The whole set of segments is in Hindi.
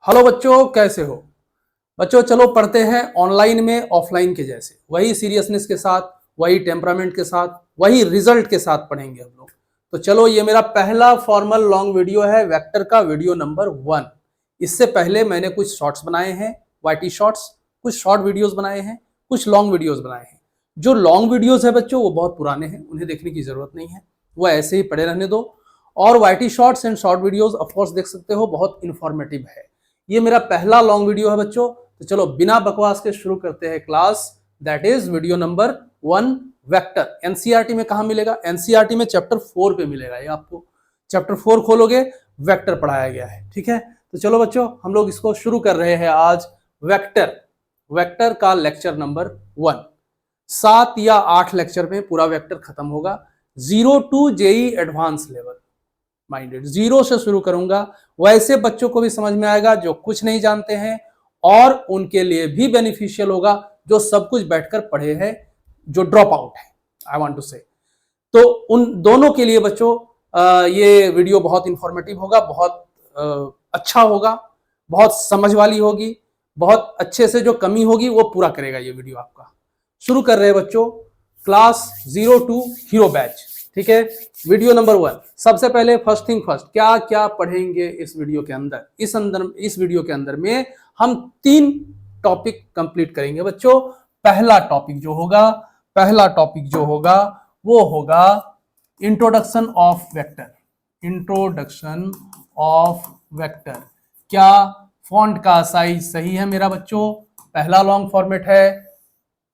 हेलो बच्चों, कैसे हो बच्चों। चलो पढ़ते हैं ऑनलाइन में ऑफलाइन के जैसे, वही सीरियसनेस के साथ, वही टेम्परामेंट के साथ, वही रिजल्ट के साथ पढ़ेंगे हम लोग। तो चलो, ये मेरा पहला फॉर्मल लॉन्ग वीडियो है वेक्टर का, वीडियो नंबर 1। इससे पहले मैंने कुछ शॉर्ट्स बनाए हैं, वाईटी शॉर्ट्स, कुछ शॉर्ट वीडियोस बनाए हैं, कुछ लॉन्ग वीडियोस बनाए हैं। जो लॉन्ग वीडियोस है बच्चों वो बहुत पुराने हैं, उन्हें देखने की जरूरत नहीं है, वो ऐसे ही पड़े रहने दो। और YT shorts and short videos of course देख सकते हो, बहुत इंफॉर्मेटिव है। ये मेरा पहला लॉन्ग वीडियो है बच्चों। तो चलो बिना बकवास के शुरू करते हैं class, that is video number 1 vector. NCERT में कहां मिलेगा? एनसीईआरटी में चैप्टर 4 पे मिलेगा। ये आपको चैप्टर 4 खोलोगे, वेक्टर पढ़ाया गया है। ठीक है, तो चलो बच्चों हम लोग इसको शुरू कर रहे हैं आज। वेक्टर का लेक्चर नंबर 1। 7 या 8 लेक्चर में पूरा वेक्टर खत्म होगा। 0 to JEE advance level minded, 0 से शुरू करूंगा। वैसे बच्चों को भी समझ में आएगा जो कुछ नहीं जानते हैं, और उनके लिए भी बेनिफिशियल होगा जो सब कुछ बैठकर पढ़े हैं, जो ड्रॉप आउट है, आई वांट टू से। तो उन दोनों के लिए बच्चों ये वीडियो बहुत इंफॉर्मेटिव होगा, बहुत अच्छा होगा, बहुत समझ वाली होगी, बहुत अच्छे से जो कमी होगी वो पूरा करेगा ये वीडियो आपका। शुरू कर रहे हैं बच्चों, क्लास 0 to हीरो बैच। ठीक है, वीडियो नंबर 1। सबसे पहले फर्स्ट थिंग फर्स्ट, क्या क्या पढ़ेंगे इस वीडियो के अंदर? इस वीडियो के अंदर में हम 3 टॉपिक कंप्लीट करेंगे बच्चों। पहला टॉपिक जो होगा वो होगा introduction of vector. Introduction of vector. क्या फॉन्ट का साइज सही है मेरा बच्चों? पहला लॉन्ग फॉर्मेट है,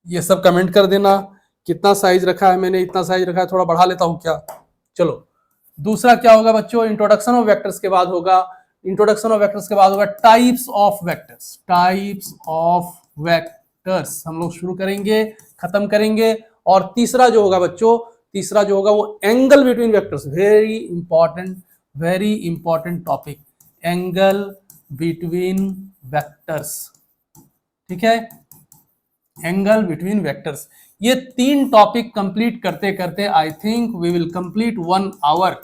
ये सब कमेंट कर देना कितना साइज रखा है मैंने। इतना साइज रखा है, थोड़ा बढ़ा लेता हूं क्या? चलो, दूसरा क्या होगा बच्चों? इंट्रोडक्शन ऑफ वेक्टर्स के बाद होगा टाइप्स ऑफ वेक्टर्स। हम लोग शुरू करेंगे, खत्म करेंगे। और तीसरा जो होगा बच्चों, वो angle between vectors. Very important topic, angle between vectors. ठीक है, एंगल बिटवीन वेक्टर्स। ये 3 टॉपिक कंप्लीट करते करते I think we will complete 1 hour.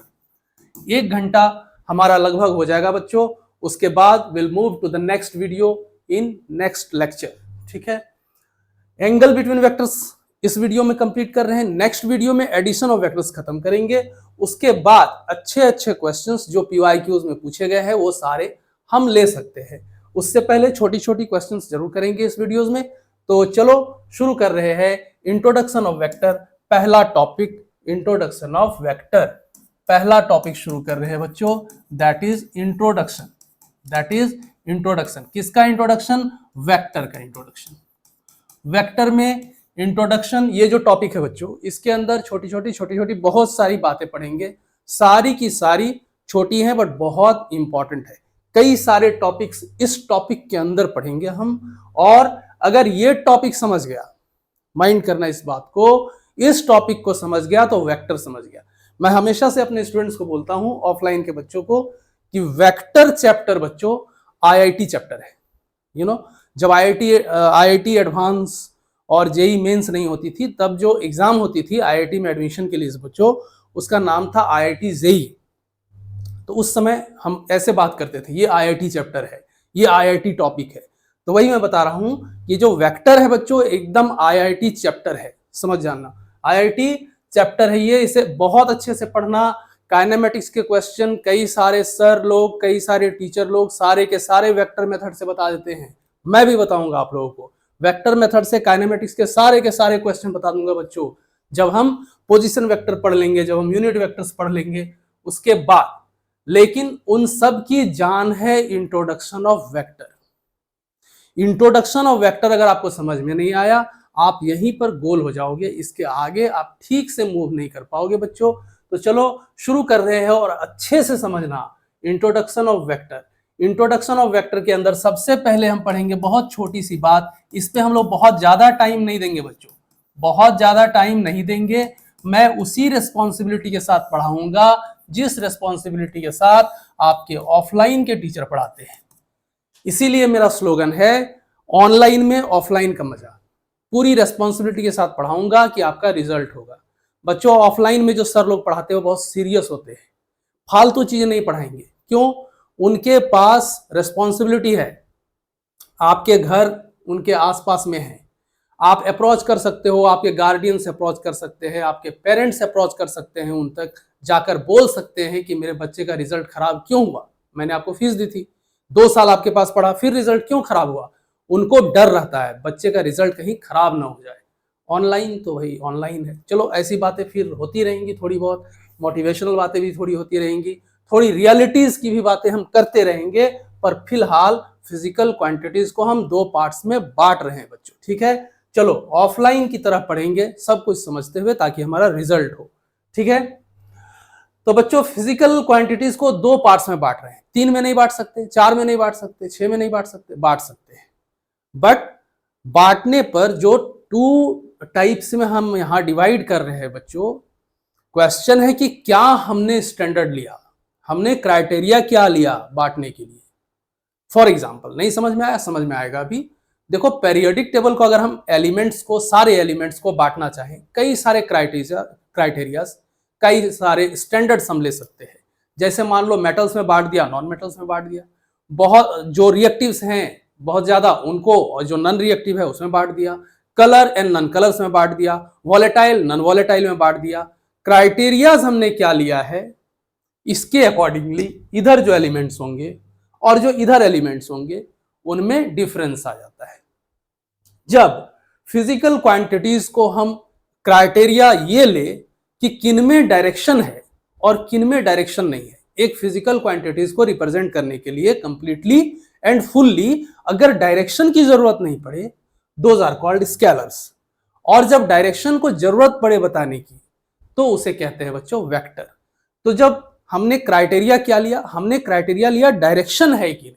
1 घंटा हमारा लगभग हो जाएगा बच्चों। उसके बाद will move to the next video in next lecture. ठीक है, एंगल बिटवीन वेक्टर्स इस वीडियो में कंप्लीट कर रहे हैं। नेक्स्ट वीडियो में एडिशन ऑफ वेक्टर्स खत्म करेंगे। उसके बाद अच्छे क्वेश्चंस जो पीवाईक्यूज में पूछे गए हैं वो सारे हम ले सकते हैं। उससे पहले छोटी क्वेश्चंस जरूर करेंगे इस वीडियोज में। तो चलो शुरू कर रहे हैं इंट्रोडक्शन ऑफ वेक्टर। पहला टॉपिक इंट्रोडक्शन ऑफ वेक्टर। पहला टॉपिक शुरू कर रहे हैं बच्चों, दैट इज इंट्रोडक्शन। किसका इंट्रोडक्शन? वेक्टर का इंट्रोडक्शन। वेक्टर में इंट्रोडक्शन, ये जो टॉपिक है बच्चों, इसके अंदर छोटी बहुत सारी बातें पढ़ेंगे। सारी की सारी छोटी हैं बट बहुत इंपॉर्टेंट है। कई सारे टॉपिक्स इस टॉपिक के अंदर पढ़ेंगे हम। और अगर ये टॉपिक समझ गया, माइंड करना इस बात को, इस टॉपिक को समझ गया तो वेक्टर समझ गया। मैं हमेशा से अपने स्टूडेंट्स को बोलता हूं, ऑफलाइन के बच्चों को, कि वेक्टर चैप्टर बच्चों आईआईटी चैप्टर है। जब आईआईटी एडवांस और जेई मेंस नहीं होती थी, तब जो एग्जाम होती थी आईआईटी में एडमिशन के लिए बच्चों, उसका नाम था आईआईटी जेई। तो उस समय हम ऐसे बात करते थे, ये आईआईटी चैप्टर है, ये आईआईटी टॉपिक है। तो वही मैं बता रहा हूं कि जो वेक्टर है बच्चों एकदम आईआईटी चैप्टर है, समझ जाना। आईआईटी चैप्टर है ये, इसे बहुत अच्छे से पढ़ना। काइनेमेटिक्स के क्वेश्चन कई सारे सर लोग, कई सारे टीचर लोग सारे के सारे वेक्टर मेथड से बता देते हैं। मैं भी बताऊंगा आप लोगों को वेक्टर मेथड से काइनेमेटिक्स के सारे क्वेश्चन बता दूंगा बच्चों, जब हम पोजीशन वेक्टर पढ़ लेंगे, जब हम यूनिट वेक्टर्स पढ़ लेंगे उसके बाद। लेकिन उन सब की जान है introduction of vector. Introduction of vector अगर आपको समझ में नहीं आया, आप यहीं पर गोल हो जाओगे, इसके आगे आप ठीक से मूव नहीं कर पाओगे बच्चों। तो चलो शुरू कर रहे हैं, और अच्छे से समझना introduction of vector. Introduction of vector के अंदर सबसे पहले हम पढ़ेंगे बहुत छोटी सी बात। इस पे हम लोग बहुत ज्यादा टाइम नहीं देंगे बच्चों, बहुत ज्यादा टाइम नहीं देंगे। मैं उसी रिस्पॉन्सिबिलिटी के साथ पढ़ाऊंगा जिस रिस्पॉन्सिबिलिटी के साथ आपके ऑफलाइन के टीचर पढ़ाते हैं। इसीलिए मेरा स्लोगन है, ऑनलाइन में ऑफलाइन का मजा। पूरी रेस्पॉन्सिबिलिटी के साथ पढ़ाऊंगा कि आपका रिजल्ट होगा। बच्चों ऑफलाइन में जो सर लोग पढ़ाते हैं वो बहुत सीरियस होते हैं, फालतू चीजें नहीं पढ़ाएंगे। क्यों? उनके पास रिस्पॉन्सिबिलिटी है, आपके घर उनके आसपास में है, आप अप्रोच कर सकते हो, आपके गार्डियन से अप्रोच कर सकते हैं, आपके पेरेंट्स से अप्रोच कर सकते हैं, उन तक जाकर बोल सकते हैं कि मेरे बच्चे का रिजल्ट खराब क्यों हुआ, मैंने आपको फीस दी थी, 2 साल आपके पास पढ़ा, फिर रिजल्ट क्यों खराब हुआ। उनको डर रहता है बच्चे का रिजल्ट कहीं खराब ना हो जाए। ऑनलाइन तो भाई ऑनलाइन है, चलो ऐसी बातें फिर होती रहेंगी, थोड़ी बहुत मोटिवेशनल बातें भी थोड़ी होती रहेंगी, थोड़ी रियलिटीज की भी बातें हम करते रहेंगे, पर फिलहाल फिजिकल क्वांटिटीज को हम 2 पार्ट्स में बांट रहे हैं बच्चों, ठीक है। चलो ऑफलाइन की तरफ पढ़ेंगे सब कुछ समझते हुए ताकि हमारा रिजल्ट हो, ठीक है। तो बच्चों फिजिकल क्वांटिटीज को 2 पार्ट्स में बांट रहे हैं, 3 में नहीं बांट सकते, 4 में नहीं बांट सकते, 6 में नहीं बांट सकते, बांट सकते हैं, बट बांटने पर जो 2 टाइप्स में हम यहां डिवाइड कर रहे हैं बच्चों, क्वेश्चन है कि क्या हमने स्टैंडर्ड लिया, हमने क्राइटेरिया क्या लिया बांटने के लिए। फॉर एग्जाम्पल नहीं समझ में आया, समझ में आएगा अभी। देखो पेरियोडिक टेबल को अगर हम एलिमेंट्स को, सारे एलिमेंट्स को बांटना चाहें, कई सारे क्राइटेरियाज, कई सारे स्टैंडर्ड्स हम ले सकते हैं। जैसे मान लो मेटल्स में बांट दिया, नॉन मेटल्स में बांट दिया, बहुत जो रिएक्टिव्स हैं बहुत ज्यादा उनको, और जो नॉन रिएक्टिव है उसमें बांट दिया, कलर एंड नॉन कलर्स में बांट दिया, वॉलेटाइल नॉन वॉलेटाइल में बांट दिया। क्राइटेरियाज हमने क्या लिया है, इसके अकॉर्डिंगली इधर जो एलिमेंट्स होंगे और जो इधर एलिमेंट्स होंगे उनमें डिफरेंस आ जाता है। जब फिजिकल क्वांटिटीज को हम क्राइटेरिया ये ले कि किनमें डायरेक्शन है और किनमें डायरेक्शन नहीं है, एक फिजिकल क्वांटिटीज को रिप्रेजेंट करने के लिए कंप्लीटली एंड फुल्ली अगर डायरेक्शन की जरूरत नहीं पड़े, दोज आर कॉल्ड स्केलर्स, और जब डायरेक्शन को जरूरत पड़े बताने की तो उसे कहते हैं बच्चों वेक्टर। तो जब हमने क्राइटेरिया क्या लिया, हमने क्राइटेरिया लिया डायरेक्शन है कि नहीं,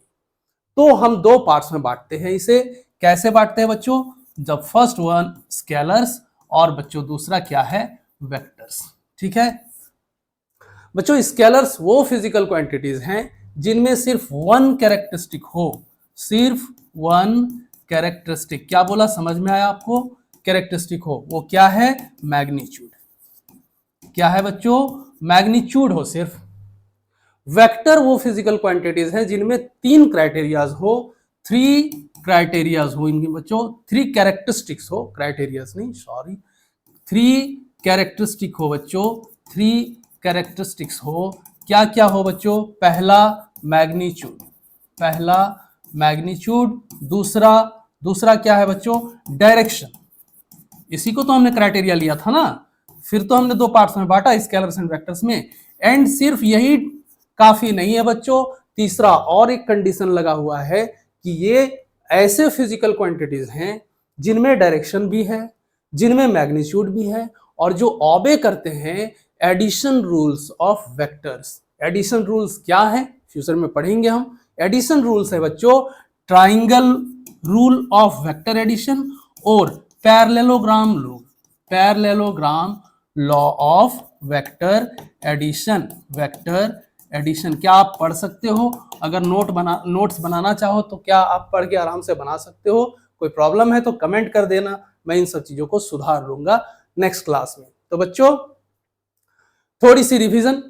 तो हम 2 पार्ट्स में बांटते हैं। इसे कैसे बांटते हैं बच्चों, जब फर्स्ट वन स्केलर्स और बच्चों दूसरा क्या है वेक्टर्स, ठीक है। बच्चों स्केलर्स वो फिजिकल क्वांटिटीज हैं जिनमें सिर्फ 1 कैरेक्टरिस्टिक हो, सिर्फ 1 कैरेक्टरिस्टिक, क्या बोला समझ में आया आपको, कैरेक्टरिस्टिक हो, वो क्या है मैग्नीट्यूड, क्या है बच्चों मैग्नीट्यूड हो सिर्फ। वेक्टर वो फिजिकल क्वांटिटीज हैं जिनमें 3 क्राइटेरियाज हो, 3 क्राइटेरियाज हो इनके बच्चों, 3 कैरेक्टरिस्टिक्स हो, क्राइटेरियाज नहीं सॉरी, 3 कैरेक्टरिस्टिक हो बच्चों, 3 कैरेक्टरिस्टिक्स हो। क्या क्या हो बच्चों, पहला मैग्नीट्यूड, पहला मैग्नीट्यूड, दूसरा क्या है बच्चों डायरेक्शन, इसी को तो हमने क्राइटेरिया लिया था ना, फिर तो हमने 2 पार्ट्स में बांटा स्केलर्स एंड वेक्टर्स में। एंड सिर्फ यही काफी नहीं है बच्चों, तीसरा और एक कंडीशन लगा हुआ है कि ये ऐसे फिजिकल क्वांटिटीज हैं जिनमें डायरेक्शन भी है, जिनमें मैग्नीट्यूड भी है, और जो ऑबे करते हैं addition rules of vectors. Addition rules क्या है फ्यूचर में पढ़ेंगे हम। एडिशन रूल्स है बच्चों triangle rule of vector addition और parallelogram rule, parallelogram law of vector addition, vector addition. क्या आप पढ़ सकते हो, अगर नोट्स बनाना चाहो तो क्या आप पढ़ के आराम से बना सकते हो, कोई प्रॉब्लम है तो कमेंट कर देना, मैं इन सब चीजों को सुधार लूंगा नेक्स्ट क्लास में। तो बच्चों थोड़ी सी रिवीजन,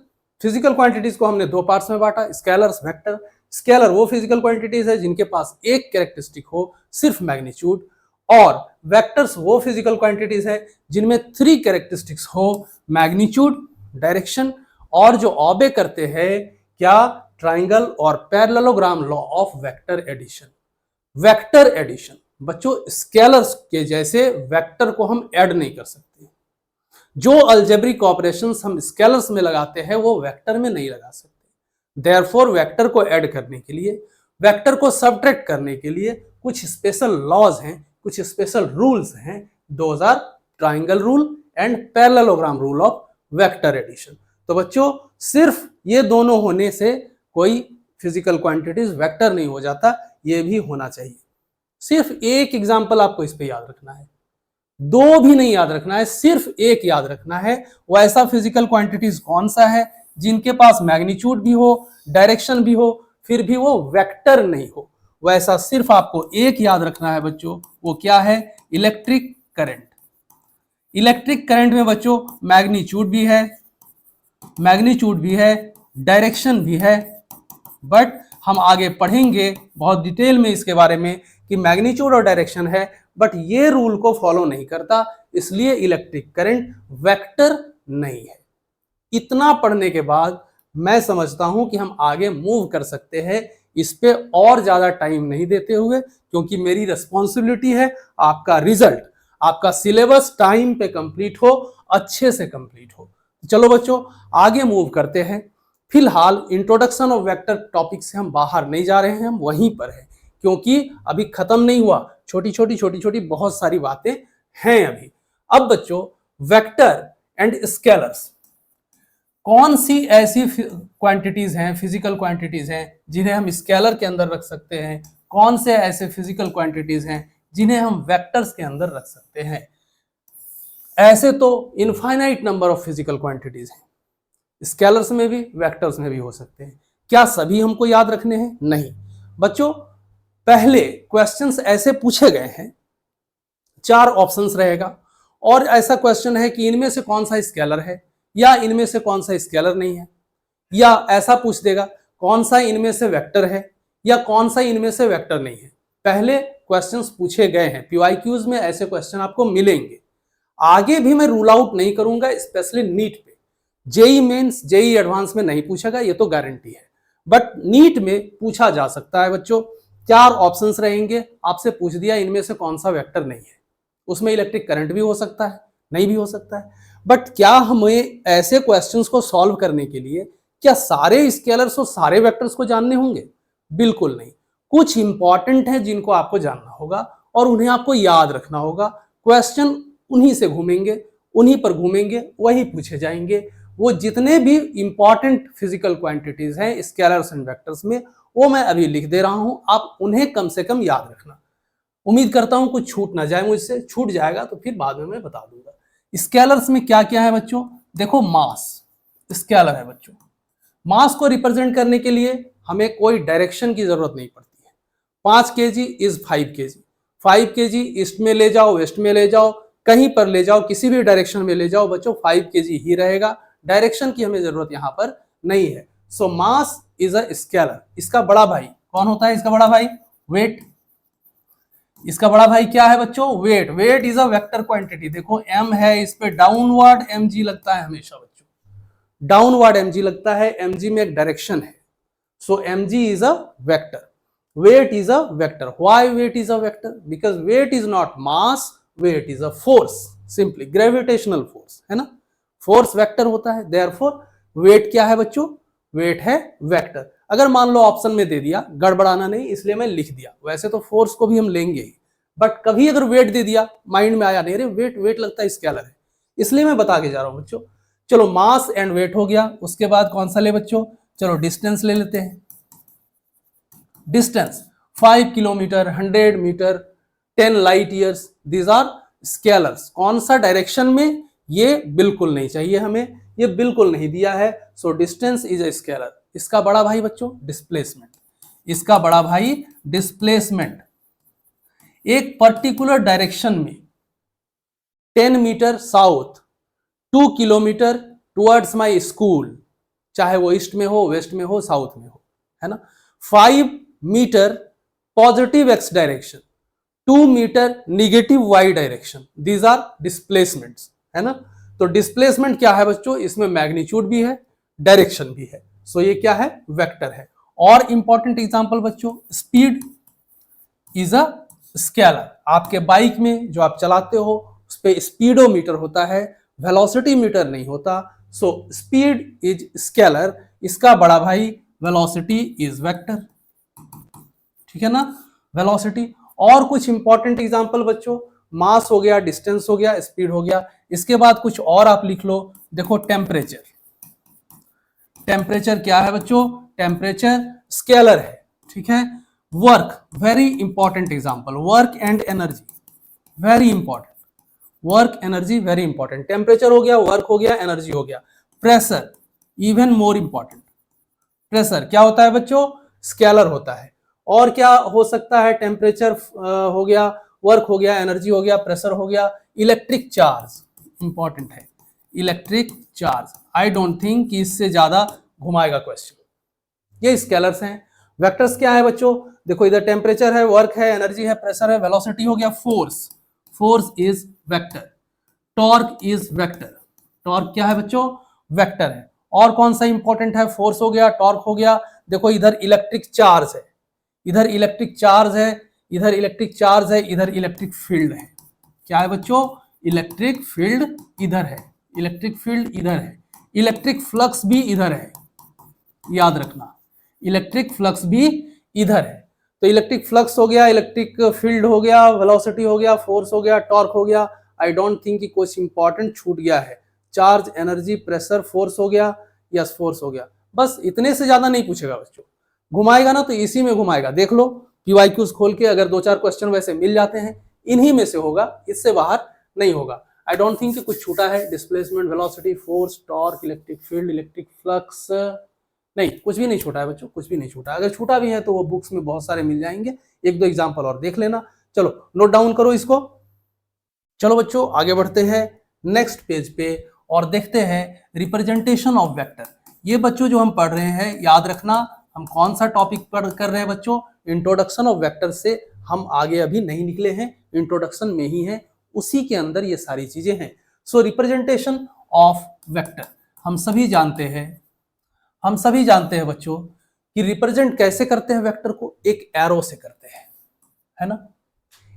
फिजिकल क्वांटिटीज को हमने 2 पार्ट्स में बांटा, स्केलर्स वेक्टर। स्केलर वो फिजिकल क्वांटिटीज है जिनके पास एक कैरेक्टरिस्टिक हो, सिर्फ मैग्नीट्यूड, और वेक्टर्स वो फिजिकल क्वांटिटीज है जिनमें 3 कैरेक्टरिस्टिक्स हो, मैग्नीट्यूड, डायरेक्शन, और जो ऑबे करते हैं क्या ट्राइंगल और parallelogram law of vector addition. Vector addition बच्चों स्केलर्स के जैसे वेक्टर को हम ऐड नहीं कर सकते, जो अलजेब्रिक ऑपरेशंस हम स्केलर्स में लगाते हैं वो वेक्टर में नहीं लगा सकते। देयरफॉर वेक्टर को ऐड करने के लिए, वेक्टर को सबट्रैक्ट करने के लिए कुछ स्पेशल लॉज हैं, कुछ स्पेशल रूल्स हैं, those are triangle rule and parallelogram rule of vector addition. तो बच्चों सिर्फ ये दोनों होने से कोई फिजिकल क्वांटिटीज वेक्टर नहीं हो जाता, ये भी होना चाहिए। सिर्फ एक एग्जांपल आपको इस पे याद रखना है, 2 भी नहीं याद रखना है, सिर्फ एक याद रखना है। वो ऐसा फिजिकल क्वांटिटीज कौन सा है जिनके पास मैग्नीट्यूड भी हो, डायरेक्शन भी हो, फिर भी वो वेक्टर नहीं हो। वैसा सिर्फ आपको एक याद रखना है बच्चों, वो क्या है इलेक्ट्रिक करंट। इलेक्ट्रिक करंट में बच्चों मैग्नीट्यूड भी है, डायरेक्शन भी है, बट हम आगे पढ़ेंगे बहुत डिटेल में इसके बारे में कि मैग्नीट्यूड और डायरेक्शन है, बट ये रूल को फॉलो नहीं करता, इसलिए इलेक्ट्रिक करंट वेक्टर नहीं है। इतना पढ़ने के बाद मैं समझता हूं कि हम आगे मूव कर सकते हैं, इस पे और ज्यादा टाइम नहीं देते हुए, क्योंकि मेरी रिस्पॉन्सिबिलिटी है आपका रिजल्ट, आपका सिलेबस टाइम पे कंप्लीट हो, अच्छे से कंप्लीट हो। चलो बच्चों आगे मूव करते हैं। फिलहाल इंट्रोडक्शन ऑफ वेक्टर टॉपिक से हम बाहर नहीं जा रहे हैं, हम वहीं पर हैं, क्योंकि अभी खत्म नहीं हुआ, छोटी छोटी बहुत सारी बातें हैं अभी। अब बच्चों वेक्टर एंड स्केलर्स, कौन सी ऐसी क्वांटिटीज हैं, फिजिकल क्वांटिटीज हैं जिन्हें हम स्केलर के अंदर रख सकते हैं, कौन से ऐसे फिजिकल क्वांटिटीज हैं जिन्हें हम वेक्टर्स के अंदर रख सकते हैं। ऐसे तो infinite number of physical quantities हैं, स्केलर्स में भी वेक्टर्स में भी हो सकते हैं। क्या सभी हमको याद रखने हैं? नहीं बच्चों, पहले क्वेश्चंस ऐसे पूछे गए हैं, 4 ऑप्शंस रहेगा, और ऐसा क्वेश्चन है कि इनमें से कौन सा स्केलर है या इनमें से कौन सा स्केलर नहीं है, या ऐसा पूछ देगा कौन सा इनमें से वेक्टर है या कौन सा इनमें से वेक्टर नहीं है। पहले क्वेश्चंस पूछे गए हैं, पीवाईक्यूज में ऐसे क्वेश्चन आपको मिलेंगे। आगे भी मैं रूल आउट नहीं करूंगा, स्पेशली नीट पे। जेई मेंस जेई एडवांस में नहीं पूछेगा, ये तो गारंटी है, बट नीट में पूछा जा सकता है बच्चों। 4 ऑप्शंस रहेंगे, आपसे पूछ दिया इनमें से कौन सा वेक्टर नहीं है। उसमें इलेक्ट्रिक करंट भी हो सकता है, नहीं भी हो सकता है, बट क्या हमें ऐसे क्वेश्चंस को सॉल्व करने के लिए क्या सारे स्केलर्स और सारे वेक्टर्स को जानने होंगे? बिल्कुल नहीं। कुछ इंपॉर्टेंट है जिनको आपको जानना होगा और उन्हें आपको याद रखना होगा। क्वेश्चन उन्हीं से घूमेंगे, उन्हीं पर घूमेंगे, वही पूछे जाएंगे। वो जितने भी इंपॉर्टेंट फिजिकल क्वांटिटीज हैं स्केलर्स एंड वेक्टर्स में, वो मैं अभी लिख दे रहा हूं, आप उन्हें कम से कम याद रखना। उम्मीद करता हूं कुछ छूट ना जाए मुझसे, छूट जाएगा तो फिर बाद में मैं बता दूंगा। स्केलर्स में क्या क्या है बच्चों? देखो मास स्केलर है बच्चों। मास को रिप्रेजेंट करने के लिए हमें कोई डायरेक्शन की जरूरत नहीं पड़ती है। 5 kg is 5 kg, 5 kg east में ले जाओ, वेस्ट में ले जाओ, कहीं पर ले जाओ, किसी भी डायरेक्शन में ले जाओ बच्चों, 5 kg ही रहेगा। डायरेक्शन की हमें जरूरत यहां पर नहीं है। सो मास इज अ स्केलर। इसका बड़ा भाई कौन होता है? इसका बड़ा भाई वेट। इसका बड़ा भाई क्या है बच्चों? Weight. Weight is a vector quantity. देखो m है, इस पे डाउनवर्ड mg लगता है हमेशा बच्चों, डाउनवर्ड mg लगता है, mg में एक डायरेक्शन है। सो mg is a vector, weight is a vector. Why weight is a vector? Because weight is not mass, weight is a force, simply gravitational force, है ना। force vector होता है, therefore weight क्या है बच्चों? weight है vector। अगर मान लो ऑप्शन में दे दिया, गड़बड़ाना नहीं इसलिए मैं लिख दिया, वैसे तो फोर्स को भी हम लेंगे ही, बट कभी अगर वेट दे दिया माइंड में आया नहीं रे वेट वेट लगता है स्केलर है, इसलिए मैं बता के जा रहा हूं बच्चों। चलो मास एंड वेट हो गया, उसके बाद कौन सा ले बच्चों? चलो डिस्टेंस ले लेते हैं। Distance 5 kilometre, 100 metre, 10 light years, these are scalars. कौन सा डायरेक्शन में? ये बिल्कुल नहीं चाहिए हमें, ये बिल्कुल नहीं दिया है। So distance is a scalar. इसका बड़ा भाई बच्चों डिस्प्लेसमेंट। इसका बड़ा भाई डिस्प्लेसमेंट। एक पर्टिकुलर डायरेक्शन में 10 metre south, 2 kilometre towards my school, चाहे वो ईस्ट में हो, वेस्ट में हो, साउथ में हो, है ना। 5 metre positive x direction, 2 metre negative y direction, these are displacements, है ना। तो डिस्प्लेसमेंट क्या है बच्चों? इसमें मैग्नीट्यूड भी है, डायरेक्शन भी है। सो ये क्या है? वेक्टर है। और इंपॉर्टेंट एग्जांपल बच्चों, स्पीड इज अ स्केलर। आपके बाइक में जो आप चलाते हो उस पे स्पीडोमीटर होता है, वेलोसिटी मीटर नहीं होता। So speed is scalar. इसका बड़ा भाई वेलोसिटी इज वेक्टर, ठीक है ना, वेलोसिटी। और कुछ इंपॉर्टेंट एग्जांपल बच्चों, मास हो गया, डिस्टेंस हो गया, स्पीड हो गया। इसके बाद कुछ और आप लिख लो। देखो टेम्परेचर। टेम्परेचर क्या है बच्चों? टेम्परेचर स्केलर है, ठीक है। Work, very important example, work and energy, very important. Work energy very important. Temperature हो गया, वर्क हो गया, एनर्जी हो गया। Pressure even more important. Pressure क्या होता है बच्चों? स्केलर होता है। और क्या हो सकता है? टेम्परेचर हो गया, वर्क हो गया, एनर्जी हो गया, प्रेशर हो गया। इलेक्ट्रिक चार्ज इंपॉर्टेंट है, electric charge. I don't think कि इससे ज्यादा घुमाएगा क्वेश्चन। ये स्केलर्स हैं। वेक्टर्स क्या है बच्चों, देखो इधर टेम्परेचर है, वर्क है, एनर्जी है, प्रेशर है, वेलोसिटी हो गया, force, force is vector, torque is vector, torque क्या है बच्चों, वेक्टर है। और कौन सा इंपॉर्टेंट है, फोर्स हो गया, टॉर्क हो गया। देखो इधर इलेक्ट्रिक चार्ज है, इधर इलेक्ट्रिक चार्ज है, इधर इलेक्ट्रिक चार्ज है, इधर इलेक्ट्रिक फील्ड है। क्या है बच्चों, इलेक्ट्रिक फील्ड इधर है, इलेक्ट्रिक फील्ड इधर है, इलेक्ट्रिक फ्लक्स भी इधर है, याद रखना इलेक्ट्रिक फ्लक्स भी इधर है। तो इलेक्ट्रिक फ्लक्स हो गया, इलेक्ट्रिक फील्ड हो गया, वेलोसिटी हो गया, फोर्स हो गया, टॉर्क हो गया। आई डोंट थिंक कि कुछ इंपॉर्टेंट छूट गया है। चार्ज, एनर्जी, प्रेशर, फोर्स हो गया, यस फोर्स हो गया। बस इतने से ज्यादा नहीं पूछेगा बच्चों, घुमाएगा ना तो इसी में घुमाएगा। देख लो पीवाईक्यूज खोल के, अगर 2-4 क्वेश्चन वैसे मिल जाते हैं, इन्हीं में से होगा, इससे बाहर नहीं होगा। आई डोंट थिंक कि कुछ छूटा है। Displacement, velocity, force, torque, electric field, electric flux, नहीं कुछ भी नहीं छूटा है बच्चों, कुछ भी नहीं छूटा। अगर छूटा भी है तो वो बुक्स में बहुत सारे मिल जाएंगे, 1-2 एग्जाम्पल और देख लेना। चलो नोट डाउन करो इसको। चलो बच्चों आगे बढ़ते हैं नेक्स्ट पेज पे और देखते हैं रिप्रेजेंटेशन ऑफ वेक्टर। ये बच्चों जो हम पढ़ रहे हैं, याद रखना हम कौन सा टॉपिक पढ़ कर रहे हैं बच्चों, इंट्रोडक्शन ऑफ वेक्टर से हम आगे अभी नहीं निकले हैं, इंट्रोडक्शन में ही है, उसी के अंदर ये सारी चीजें हैं। सो रिप्रेजेंटेशन ऑफ वेक्टर हम सभी जानते हैं, हम सभी जानते हैं बच्चों कि रिप्रेजेंट कैसे करते हैं वेक्टर को, एक एरो से करते हैं, है ना,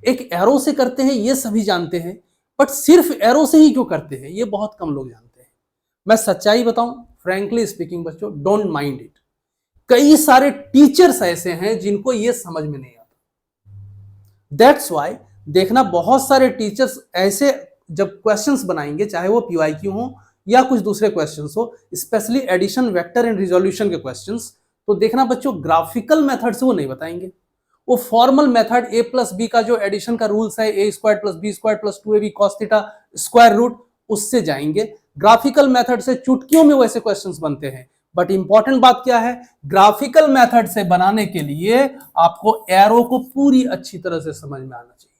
एक एरो से करते हैं, ये सभी जानते हैं। बट सिर्फ एरो से ही क्यों करते हैं, ये बहुत कम लोग जानते हैं। मैं सच्चाई बताऊं, फ्रैंकली स्पीकिंग बच्चों, डोंट माइंड इट, कई सारे टीचर्स ऐसे हैं जिनको ये समझ में नहीं आता। दैट्स वाई देखना, बहुत सारे टीचर्स ऐसे जब क्वेश्चंस बनाएंगे, चाहे वो पीवाईक्यू हो या कुछ दूसरे क्वेश्चंस हो, specially addition, vector and resolution के क्वेश्चंस, तो देखना बच्चों ग्राफिकल मेथड से वो नहीं बताएंगे। वो formal method a plus B का जो एडिशन का रूल्स है, a square plus B square plus 2ab cos theta square root, उससे जाएंगे। ग्राफिकल मेथड से चुटकियों में वैसे क्वेश्चंस बनते हैं। बट इंपॉर्टेंट बात क्या है, ग्राफिकल मेथड से बनाने के लिए आपको एरो को पूरी अच्छी तरह से समझ में आना चाहिए।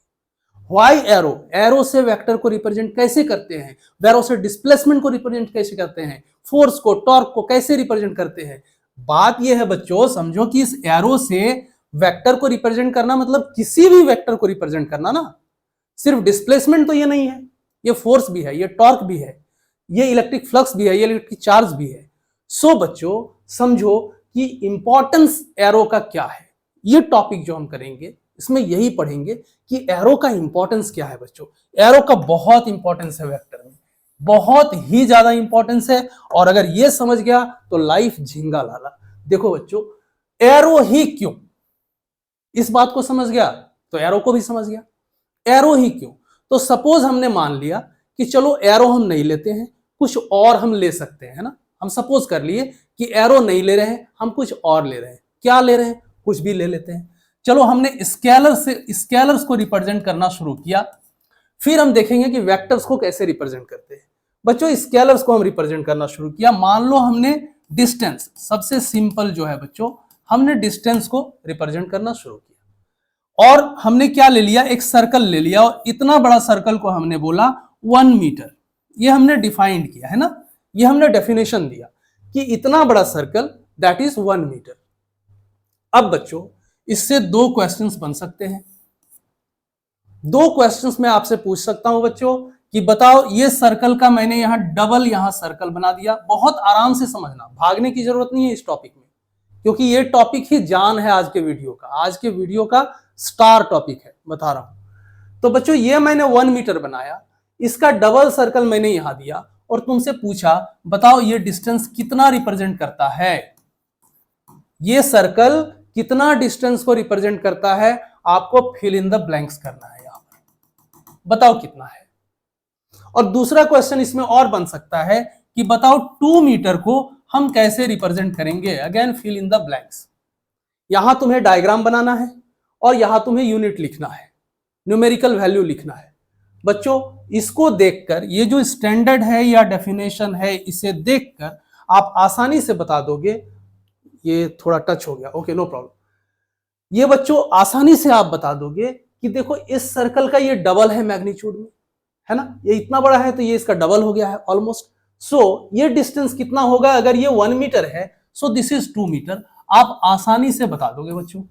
व्हाई एरो, एरो से वेक्टर को रिप्रेजेंट कैसे करते हैं, एरो से डिस्प्लेसमेंट को रिप्रेजेंट कैसे करते हैं, फोर्स को, टॉर्क को कैसे रिप्रेजेंट करते हैं। बात यह है बच्चों, समझो कि इस एरो से वेक्टर को रिप्रेजेंट करना मतलब किसी भी वेक्टर को रिप्रेजेंट करना ना, सिर्फ डिस्प्लेसमेंट तो ये नहीं है, ये फोर्स भी है, ये टॉर्क भी है, ये इलेक्ट्रिक फ्लक्स भी है, ये इलेक्ट्रिक चार्ज भी है। सो बच्चों समझो कि इंपॉर्टेंस एरो का क्या है। ये टॉपिक जो हम करेंगे इसमें यही पढ़ेंगे कि एरो का इंपॉर्टेंस क्या है बच्चों। एरो का बहुत इंपॉर्टेंस है वेक्टर में, बहुत ही ज्यादा इंपॉर्टेंस है। और अगर ये समझ गया तो लाइफ झींगा लाला। देखो बच्चों, एरो ही क्यों, इस बात को समझ गया तो एरो को भी समझ गया। एरो ही क्यों, तो सपोज हमने मान लिया कि चलो एरो हम नहीं लेते हैं, कुछ और हम ले सकते हैं ना। हम सपोज कर लिए कि एरो नहीं ले रहे हैं, हम कुछ और ले रहे हैं। क्या ले रहे हैं, कुछ भी ले लेते हैं। चलो हमने स्केलर से स्केलर्स को रिप्रेजेंट करना शुरू किया, फिर हम देखेंगे कि वेक्टर्स को कैसे रिप्रेजेंट करते हैं। बच्चों स्केलर्स को हम रिप्रेजेंट करना शुरू किया, मान लो हमने डिस्टेंस, सबसे सिंपल जो है बच्चों, हमने डिस्टेंस को रिप्रेजेंट करना शुरू किया। और हमने क्या ले लिया, एक सर्कल ले लिया, और इतना बड़ा सर्कल को हमने बोला 1 मीटर। ये हमने डिफाइंड किया है ना, ये हमने डेफिनेशन दिया कि इतना बड़ा सर्कल दैट इज 1 मीटर। अब बच्चों इससे 2 क्वेश्चंस बन सकते हैं। 2 क्वेश्चंस मैं आपसे पूछ सकता हूं बच्चों कि बताओ, ये सर्कल का मैंने यहां डबल यहां सर्कल बना दिया। बहुत आराम से समझना, भागने की जरूरत नहीं है इस टॉपिक में, क्योंकि ये टॉपिक ही जान है आज के वीडियो का, आज के वीडियो का स्टार टॉपिक है, बता रहा हूं। तो बच्चों ये मैंने 1 मीटर बनाया, इसका डबल सर्कल मैंने यहां दिया और तुमसे पूछा बताओ ये डिस्टेंस कितना रिप्रेजेंट करता है, ये सर्कल कितना डिस्टेंस को रिप्रेजेंट करता है। आपको फिल इन द ब्लैंक्स करना है, यहां पर बताओ कितना है। और दूसरा क्वेश्चन इसमें और बन सकता है कि बताओ 2 मीटर को हम कैसे रिप्रेजेंट करेंगे। Again fill in the blanks. यहां तुम्हें डायग्राम बनाना है और यहां तुम्हें यूनिट लिखना है, न्यूमेरिकल वैल्यू लिखना है। बच्चों इसको देखकर, ये जो स्टैंडर्ड है या डेफिनेशन है, इसे देखकर आप आसानी से बता दोगे। ये थोड़ा टच हो गया, ओके नो प्रॉब्लम। ये बच्चों आसानी से आप बता दोगे कि देखो इस सर्कल का ये डबल है मैग्नीट्यूड में, है ना, ये इतना बड़ा है तो ये इसका डबल हो गया है ऑलमोस्ट। सो ये डिस्टेंस कितना होगा, अगर ये 1 मीटर है सो दिस इज 2 मीटर। आप आसानी से बता दोगे बच्चों,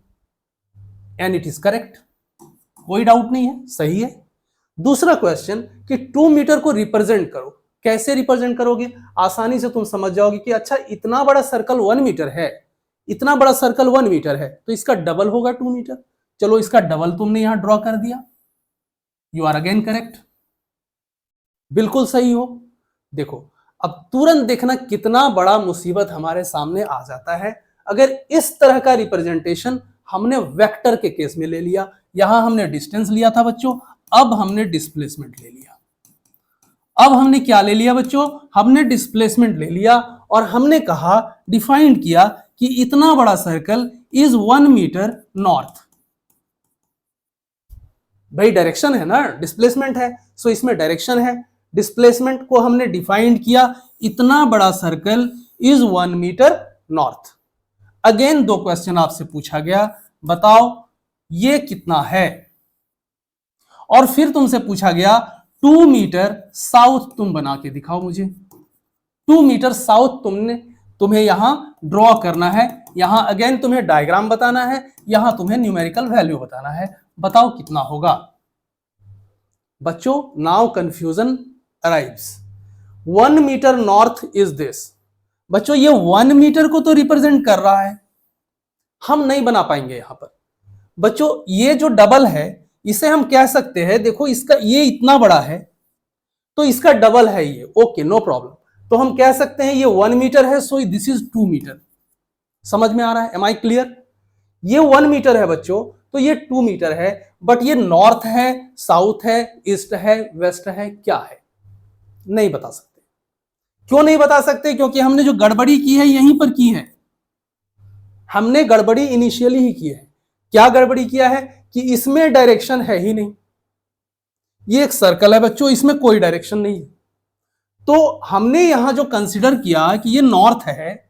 एंड इट इज करेक्ट, कोई डाउट नहीं है, सही है। दूसरा क्वेश्चन कि 2 मीटर को रिप्रेजेंट करो, कैसे रिप्रेजेंट करोगे? आसानी से तुम समझ जाओगे कि अच्छा इतना बड़ा सर्कल 1 मीटर है, इतना बड़ा सर्कल 1 मीटर है, तो इसका डबल होगा 2 मीटर। चलो इसका डबल तुमने यहां ड्रॉ कर दिया, यू आर अगेन करेक्ट, बिल्कुल सही हो। देखो अब तुरंत देखना कितना बड़ा मुसीबत हमारे सामने आ जाता है अगर इस तरह का रिप्रेजेंटेशन हमने वेक्टर के केस में ले लिया। यहां हमने डिस्टेंस लिया था बच्चों, अब हमने डिस्प्लेसमेंट ले लिया। अब हमने क्या ले लिया बच्चों? हमने डिस्प्लेसमेंट ले लिया और हमने कहा, डिफाइन किया कि इतना बड़ा सर्कल इज 1 मीटर नॉर्थ। भाई डायरेक्शन है ना, डिस्प्लेसमेंट है, सो इसमें डायरेक्शन है। डिस्प्लेसमेंट को हमने डिफाइंड किया, इतना बड़ा circle is 1 metre north. Again 2 question आपसे पूछा गया, बताओ ये कितना है, और फिर तुमसे पूछा गया 2 मीटर साउथ तुम बना के दिखाओ मुझे। 2 मीटर साउथ तुम्हें यहां ड्रॉ करना है, यहां अगेन तुम्हें डायग्राम बताना है, यहां तुम्हें न्यूमेरिकल वैल्यू बताना है। बताओ कितना होगा बच्चों? Now confusion arrives. 1 metre north is this. बच्चों ये 1 मीटर को तो रिप्रेजेंट कर रहा है, हम नहीं बना पाएंगे यहां पर। बच्चों ये जो डबल है इसे हम कह सकते हैं, देखो इसका ये इतना बड़ा है तो इसका डबल है ये, ओके नो प्रॉब्लम। तो हम कह सकते हैं ये 1 मीटर है, सो दिस इज 2 मीटर। समझ में आ रहा है? Am I clear? ये 1 मीटर है बच्चों, तो ये 2 मीटर है, बट ये नॉर्थ है, साउथ है, ईस्ट है, वेस्ट है, क्या है? नहीं बता सकते। क्यों नहीं बता सकते? क्योंकि हमने जो गड़बड़ी की है यहीं पर की है, हमने गड़बड़ी इनिशियली ही की है। क्या गड़बड़ी किया है कि इसमें डायरेक्शन है ही नहीं। ये एक सर्कल है बच्चों, इसमें कोई डायरेक्शन नहीं है, तो हमने यहां जो कंसिडर किया कि ये नॉर्थ है,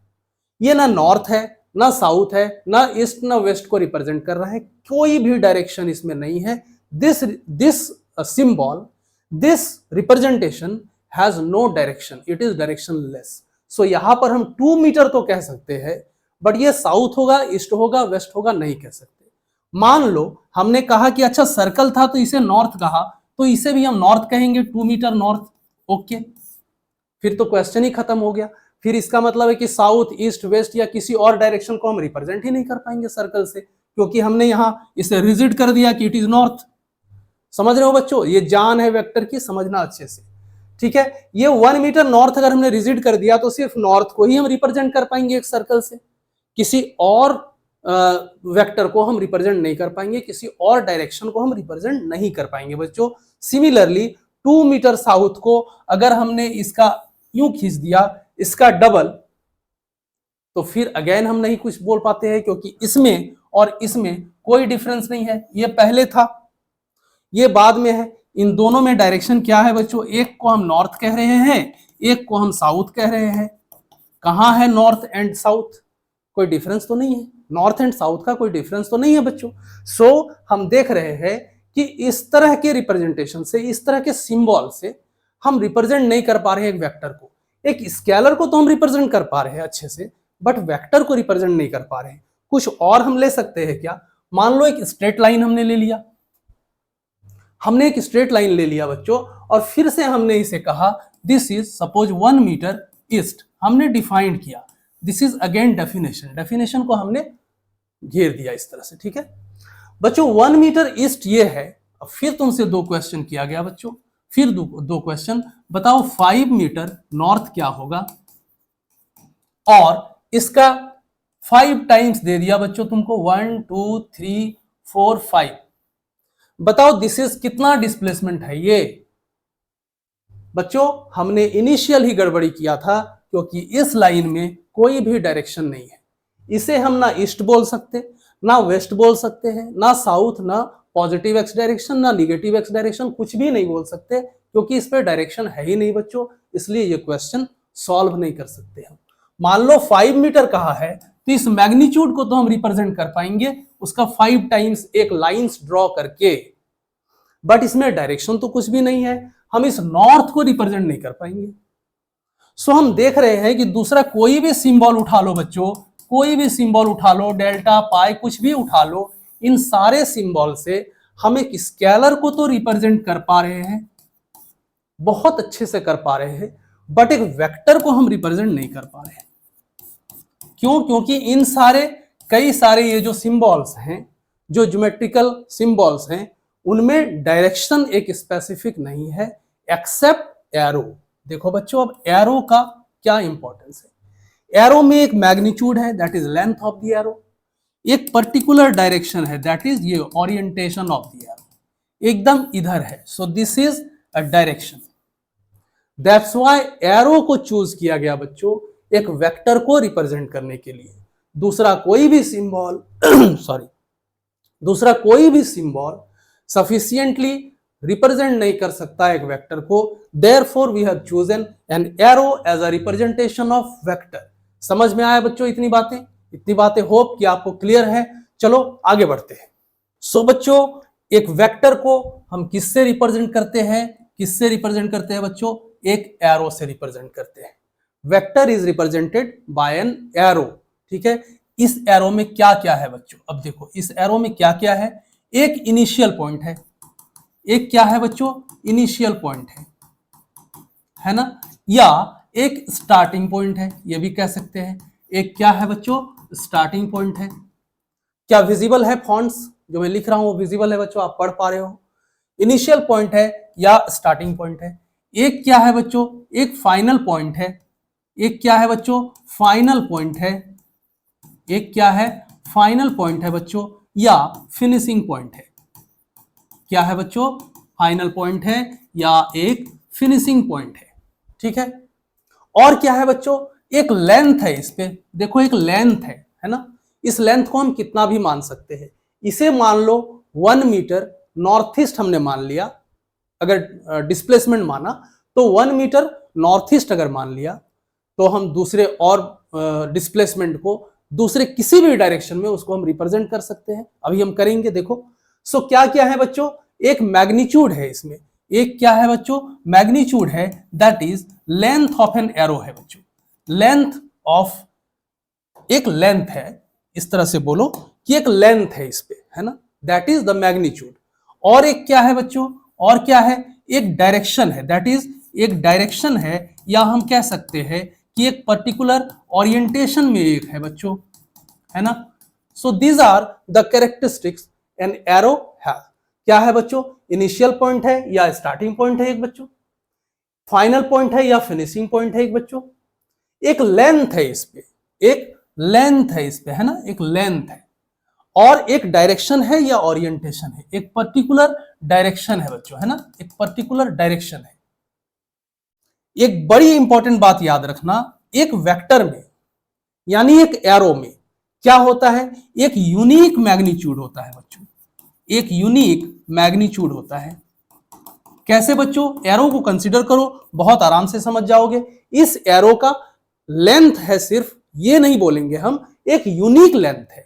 ये ना नॉर्थ है, ना साउथ है, ना ईस्ट, ना वेस्ट को रिप्रेजेंट कर रहा है, कोई भी डायरेक्शन इसमें नहीं है। This symbol, this representation has no direction, it is directionless. So यहां पर हम 2 मीटर तो कह सकते हैं, बट ये साउथ होगा, ईस्ट होगा, वेस्ट होगा, नहीं कह सकते। मान लो हमने कहा कि अच्छा सर्कल था तो इसे नॉर्थ कहा, तो इसे भी हम नॉर्थ कहेंगे, 2 मीटर नॉर्थ, ओके। फिर तो क्वेश्चन ही खत्म हो गया। फिर इसका मतलब है कि साउथ, ईस्ट, वेस्ट या किसी और डायरेक्शन को हम रिप्रेजेंट ही नहीं कर पाएंगे सर्कल से, क्योंकि हमने यहां इसे रिजिड कर दिया कि इट इज नॉर्थ। समझ रहे हो बच्चों? ये जान है वेक्टर की, समझना अच्छे से, ठीक है। ये 1 मीटर नॉर्थ अगर हमने रिजिड कर दिया तो सिर्फ नॉर्थ को ही हम रिप्रेजेंट कर पाएंगे एक सर्कल से, किसी और वेक्टर को हम रिप्रेजेंट नहीं कर पाएंगे, किसी और डायरेक्शन को हम रिप्रेजेंट नहीं कर पाएंगे बच्चों। सिमिलरली 2 मीटर साउथ को अगर हमने इसका यूं खींच दिया, इसका डबल, तो फिर अगेन हम नहीं कुछ बोल पाते हैं, क्योंकि इसमें और इसमें कोई डिफरेंस नहीं है। ये पहले था, ये बाद में है। इन दोनों में डायरेक्शन क्या है बच्चों? एक को हम नॉर्थ कह रहे हैं, एक को हम साउथ कह रहे हैं। कहां है नॉर्थ एंड साउथ? कोई डिफरेंस तो नहीं है, नॉर्थ एंड साउथ का कोई डिफरेंस तो नहीं है बच्चों। सो हम देख रहे हैं कि इस तरह के रिप्रेजेंटेशन से, इस तरह के सिंबल से हम रिप्रेजेंट नहीं कर पा रहे हैं एक वेक्टर को। एक स्केलर को तो हम रिप्रेजेंट कर पा रहे हैं अच्छे से, बट वेक्टर को रिप्रेजेंट नहीं कर पा रहे हैं। कुछ और हम ले सकते हैं क्या? मान लो एक स्ट्रेट लाइन हमने ले लिया, हमने एक स्ट्रेट लाइन ले लिया बच्चों, और फिर से हमने इसे कहा this is suppose 1 metre east, हमने डिफाइंड किया। This is again definition, definition को हमने घेर दिया इस तरह से, ठीक है बच्चों। 1 मीटर ईस्ट ये है। अब फिर तुमसे 2 क्वेश्चन किया गया बच्चों, फिर 2 क्वेश्चन, बताओ 5 मीटर नॉर्थ क्या होगा, और इसका 5 टाइम्स दे दिया बच्चों तुमको, 1 2 3 4 5। बताओ दिस इज कितना डिस्प्लेसमेंट है ये? बच्चों हमने इनिशियल ही गड़बड़ी किया था, क्योंकि इस लाइन में कोई भी डायरेक्शन नहीं है। इसे हम ना ईस्ट बोल सकते, ना वेस्ट बोल सकते हैं, ना साउथ, ना पॉजिटिव एक्स डायरेक्शन, ना निगेटिव एक्स डायरेक्शन, कुछ भी नहीं बोल सकते, क्योंकि इस पे डायरेक्शन है ही नहीं बच्चों। इसलिए ये क्वेश्चन सॉल्व नहीं कर सकते हम। मान लो 5 मीटर कहा है, तो इस मैग्नीट्यूड को तो हम रिप्रेजेंट कर पाएंगे, उसका 5 टाइम्स एक लाइंस ड्रॉ करके, बट इसमें डायरेक्शन तो कुछ भी नहीं है, हम इस नॉर्थ को रिप्रेजेंट नहीं कर पाएंगे। सो हम देख रहे हैं कि दूसरा कोई भी सिंबल उठा लो बच्चों, कोई भी सिंबल उठा लो, डेल्टा पाई कुछ भी उठा लो, इन सारे सिंबल से हम एक स्केलर को तो रिप्रेजेंट कर पा रहे हैं, बहुत अच्छे से कर पा रहे हैं, बट एक वेक्टर को हम रिप्रेजेंट नहीं कर पा रहे हैं। क्यों? क्योंकि इन सारे कई सारे ये जो सिंबल्स हैं, जो ज्योमेट्रिकल सिंबल्स हैं, उनमें डायरेक्शन एक स्पेसिफिक नहीं है एक्सेप्ट एरो। देखो बच्चों, अब एरो का क्या इंपॉर्टेंस है। एरो में एक मैग्नीट्यूड है, that is length of the arrow, एक पर्टिकुलर डायरेक्शन है, दैट इज ये ओरिएंटेशन ऑफ द एरो, एकदम इधर है, so this is a direction. That's why arrow को चूज किया गया बच्चों एक वेक्टर को रिप्रेजेंट करने के लिए। दूसरा कोई भी सिंबल दूसरा कोई भी सिंबल सफिशिएंटली रिप्रेजेंट नहीं कर सकता एक वेक्टर को, therefore we have chosen an arrow as a representation of vector. समझ में आया बच्चों इतनी बातें होप कि आपको क्लियर है। चलो आगे बढ़ते हैं। सो बच्चों, एक वेक्टर को हम किससे रिप्रेजेंट करते हैं बच्चों? एक एरो से रिप्रेजेंट करते हैं। Vector is represented by an arrow. ठीक है, इस एरो में क्या क्या है बच्चों? अब देखो इस एरो में क्या क्या है। एक इनिशियल पॉइंट है, एक क्या है बच्चों? इनिशियल पॉइंट है ना, या एक स्टार्टिंग पॉइंट है, ये भी कह सकते हैं। एक क्या है बच्चों? स्टार्टिंग पॉइंट है। क्या विजिबल है? फॉन्ट्स जो मैं लिख रहा हूं वो विजिबल है बच्चों, आप पढ़ पा रहे हो? इनिशियल पॉइंट है या स्टार्टिंग पॉइंट है। एक क्या है बच्चों? एक फाइनल पॉइंट है। एक क्या है बच्चों? फाइनल पॉइंट है। एक क्या है? फाइनल पॉइंट है बच्चों, या फिनिशिंग पॉइंट है। क्या है बच्चों? फाइनल पॉइंट है या एक फिनिशिंग पॉइंट है। ठीक है, और क्या है बच्चों? एक लेंथ है इस पे, देखो एक लेंथ है ना। इस लेंथ को हम कितना भी मान सकते हैं। इसे मान लो 1 मीटर नॉर्थ ईस्ट हमने मान लिया, अगर डिस्प्लेसमेंट माना तो 1 मीटर नॉर्थ ईस्ट अगर मान लिया, तो हम दूसरे और डिस्प्लेसमेंट को दूसरे किसी भी डायरेक्शन में उसको हम रिप्रेजेंट कर सकते हैं। अभी हम करेंगे, देखो। सो क्या क्या है बच्चों? एक मैग्नीट्यूड है इसमें। एक क्या है बच्चों? मैग्नीट्यूड है, that is length of N arrow है बच्चों। लेंथ ऑफ, एक लेंथ है, इस तरह से बोलो कि एक लेंथ है इस पे, है ना, दैट इज द मैग्नीट्यूड। और एक क्या है बच्चों? और क्या है? एक डायरेक्शन है, दैट इज एक डायरेक्शन है, या हम कह सकते हैं कि एक पर्टिकुलर ओरिएंटेशन में एक है बच्चों, है ना। So these are the characteristics an arrow है। क्या है बच्चों? इनिशियल पॉइंट है या स्टार्टिंग पॉइंट है एक बच्चों, फाइनल पॉइंट है या फिनिशिंग पॉइंट है एक बच्चों, एक लेंथ है इस पे, एक लेंथ है इस पे, है ना, एक लेंथ है, और एक डायरेक्शन है या ओरिएंटेशन है, एक पर्टिकुलर डायरेक्शन है बच्चों, है ना, एक पर्टिकुलर डायरेक्शन है। एक बड़ी इंपॉर्टेंट बात याद रखना, एक वेक्टर में यानी एक एरो में क्या होता है? एक यूनिक मैग्नीट्यूड होता है बच्चों, एक यूनिक मैग्नीट्यूड होता है। कैसे बच्चों? एरो को कंसीडर करो, बहुत आराम से समझ जाओगे। इस एरो का लेंथ है, सिर्फ ये नहीं बोलेंगे हम, एक यूनिक लेंथ है,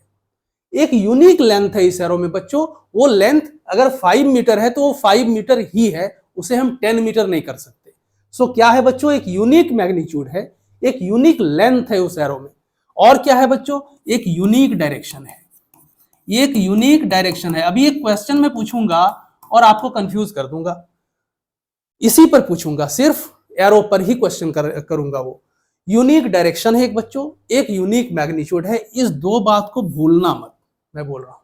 एक यूनिक लेंथ है इस एरो में बच्चों। वो लेंथ अगर 5 मीटर है तो वो 5 मीटर ही है, उसे हम 10 मीटर नहीं कर सकते। सो क्या है बच्चों? एक यूनिक मैग्नीट्यूड है, एक यूनिक लेंथ है उस एरो में, और क्या है बच्चों? एक यूनिक डायरेक्शन है, एक यूनिक डायरेक्शन है। अभी एक क्वेश्चन में पूछूंगा और आपको कंफ्यूज कर दूंगा, इसी पर पूछूंगा, सिर्फ एरो पर ही क्वेश्चन करूंगा। वो यूनिक डायरेक्शन है एक बच्चों, एक यूनिक मैग्नीट्यूड है। इस दो बात को भूलना मत, मैं बोल रहा हूं,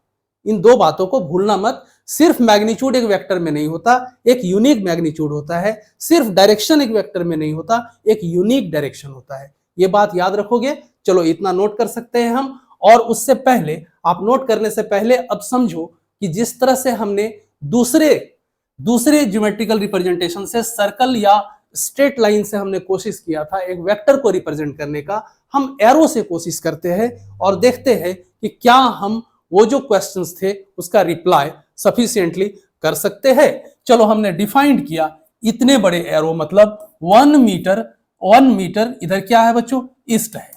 इन दो बातों को भूलना मत। सिर्फ मैग्नीट्यूड एक वेक्टर में नहीं होता, एक यूनिक मैग्नीट्यूड होता है। सिर्फ डायरेक्शन एक वेक्टर में नहीं होता, एक यूनिक डायरेक्शन होता है। ये बात याद रखोगे। चलो इतना नोट कर सकते हैं हम। और उससे पहले, आप नोट करने से पहले अब समझो कि जिस तरह से हमने दूसरे ज्योमेट्रिकल रिप्रेजेंटेशन से सर्कल या स्ट्रेट लाइन से हमने कोशिश किया था एक वेक्टर को रिप्रेजेंट करने का, हम एरो से कोशिश करते हैं और देखते हैं कि क्या हम वो जो क्वेश्चंस थे उसका रिप्लाई सफिशिएंटली कर सकते हैं। चलो हमने डिफाइंड किया, इतने बड़े एरो मतलब 1 मीटर इधर क्या है बच्चों? ईस्ट है,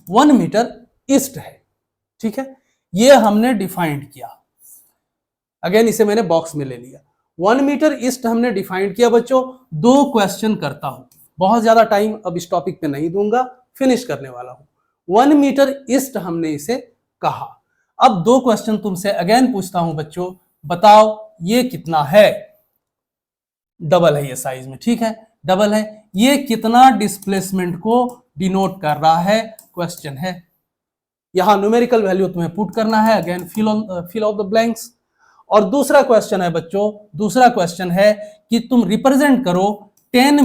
1 मीटर ईस्ट है। ठीक है, ये हमने डिफाइंड किया। अगेन इसे मैंने बॉक्स में ले लिया। 1 मीटर ईस्ट हमने डिफाइंड किया बच्चों। 2 क्वेश्चन करता हूं, बहुत ज्यादा टाइम अब इस टॉपिक पे नहीं दूंगा, फिनिश करने वाला हूं। 1 मीटर ईस्ट हमने इसे कहा। अब दो क्वेश्चन तुमसे अगेन पूछता हूं बच्चों, बताओ ये कितना है? डबल है ये साइज में, ठीक है, डबल है। ये कितना डिस्प्लेसमेंट को डिनोट कर रहा है? क्वेश्चन है। यहां न्यूमेरिकल वैल्यू तुम्हें पुट करना है, again fill of the blanks. और दूसरा क्वेश्चन है बच्चों, दूसरा क्वेश्चन है कि तुम रिप्रेजेंट करो 10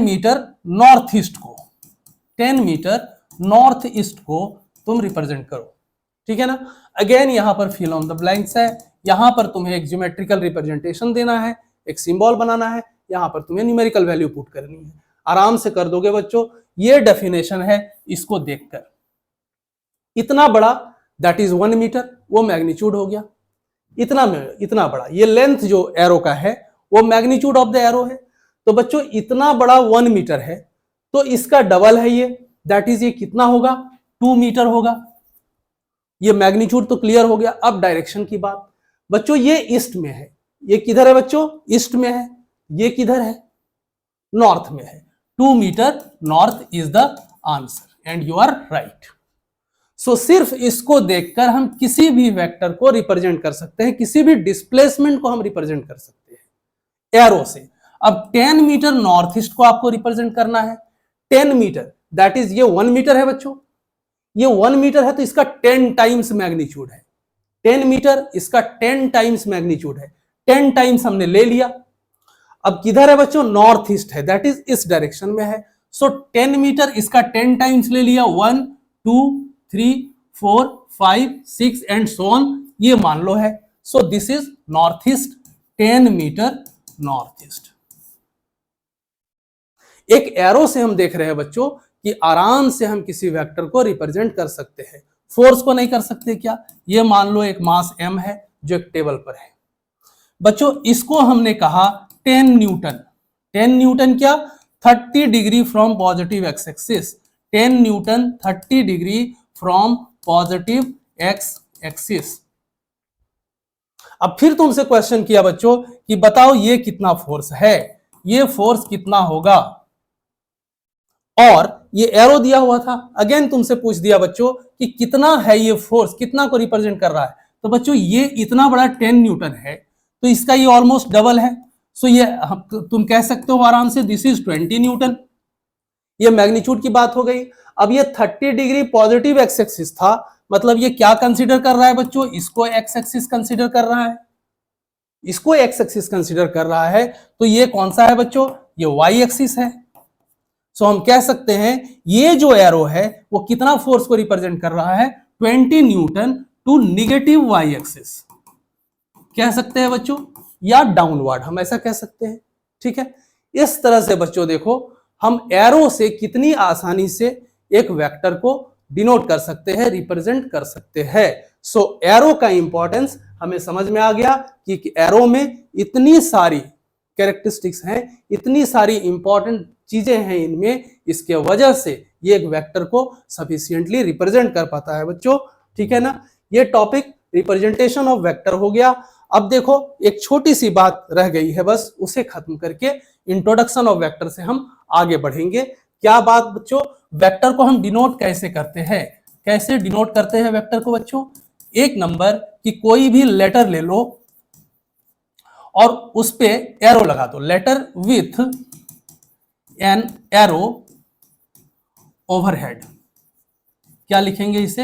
मीटर नॉर्थ ईस्ट को, 10 मीटर नॉर्थ ईस्ट को तुम रिप्रेजेंट करो, ठीक है ना। अगेन यहां पर फिल ऑन द ब्लैंक्स है, यहां पर तुम्हें एक ज्योमेट्रिकल रिप्रेजेंटेशन देना है, एक सिंबल बनाना है, यहां पर तुम्हें न्यूमेरिकल वैल्यू पुट करनी है। आराम से कर दोगे बच्चों। ये डेफिनेशन है, इसको देखकर इतना बड़ा दैट इज 1 मीटर, वो मैग्नीट्यूड हो गया। इतना बड़ा ये लेंथ जो एरो का है वो मैग्नीट्यूड ऑफ द एरो है। तो बच्चों इतना बड़ा 1 मीटर है, तो इसका डबल है ये, दैट इज ये कितना होगा? 2 मीटर होगा। ये मैग्नीट्यूड तो क्लियर हो गया। अब डायरेक्शन की बात बच्चों, ये ईस्ट में है, ये किधर है बच्चों? ईस्ट में है। ये किधर है? नॉर्थ में है। 2 metre north is the answer and you are right. So सिर्फ इसको देखकर हम किसी भी वेक्टर को रिप्रेजेंट कर सकते हैं, किसी भी डिस्प्लेसमेंट को हम रिप्रेजेंट कर सकते हैं एरो से। अब 10 मीटर नॉर्थ ईस्ट को आपको रिप्रेजेंट करना है। 10 मीटर दैट इज ये 1 मीटर है बच्चों, ये 1 मीटर है तो इसका 10 टाइम्स मैग्नीट्यूड है। 10 मीटर इसका 10 टाइम्स मैग्नीट्यूड है। 10 टाइम्स हमने ले लिया। अब किधर है बच्चों? नॉर्थ ईस्ट है, दैट इज इस डायरेक्शन में है। सो 10 मीटर इसका 10 टाइम्स ले लिया, 1 2 3 4 5 6 एंड सो ऑन, ये मान लो है। So this is north east, 10 metre north east. एक एरो से हम देख रहे हैं बच्चों कि आराम से हम किसी वेक्टर को रिप्रेजेंट कर सकते हैं। फोर्स को नहीं कर सकते क्या? ये मान लो एक मास m है जो एक टेबल पर है बच्चों, इसको हमने कहा 10 न्यूटन। 10 न्यूटन क्या? 30 degree from positive x axis. 10 Newton 30 degree from positive x axis. अब फिर तुमसे क्वेश्चन किया बच्चों कि बताओ ये कितना फोर्स है, ये फोर्स कितना होगा? और ये एरो दिया हुआ था। अगेन तुमसे पूछ दिया बच्चों कि कितना है ये फोर्स, कितना को रिप्रेजेंट कर रहा है? तो बच्चों ये इतना बड़ा 10 न्यूटन है तो इसका ये ऑलमोस्ट डबल है। सो ये तुम कह सकते हो आराम से दिस इज 20 न्यूटन। ये मैग्नीट्यूड की बात हो गई। अब ये 30 डिग्री पॉजिटिव एक्स एक्सिस था, मतलब ये क्या कंसीडर कर रहा है बच्चों? इसको एक्स एक्सिस कंसीडर कर रहा है, इसको एक्स एक्सिस कंसीडर कर रहा है। तो ये कौन सा है बच्चों? ये वाई एक्सिस है। सो हम कह सकते हैं ये जो एरो है वो कितना फोर्स को रिप्रेजेंट कर रहा है? 20 newton to negative y axis कह सकते हैं बच्चों, या डाउनवर्ड हम ऐसा कह सकते हैं, ठीक है। इस तरह से बच्चों देखो हम एरो से कितनी आसानी से एक वेक्टर को डिनोट कर सकते हैं, रिप्रेजेंट कर सकते हैं। सो एरो का इंपॉर्टेंस हमें समझ में आ गया कि एरो में इतनी सारी कैरेक्टरिस्टिक्स हैं, इतनी सारी इंपॉर्टेंट चीजें हैं इनमें, इसके वजह से ये एक वेक्टर को सफिशिएंटली रिप्रेजेंट कर पाता है बच्चों, ठीक है ना। ये टॉपिक रिप्रेजेंटेशन ऑफ वेक्टर हो गया। अब देखो एक छोटी सी बात रह गई है, बस उसे खत्म करके इंट्रोडक्शन ऑफ वेक्टर से हम आगे बढ़ेंगे। क्या बात बच्चों? वेक्टर को हम डिनोट कैसे करते हैं? कैसे डिनोट करते हैं वेक्टर को बच्चों? एक नंबर कि कोई भी लेटर ले लो और उस पे एरो लगा दो, letter with an arrow overhead. क्या लिखेंगे इसे?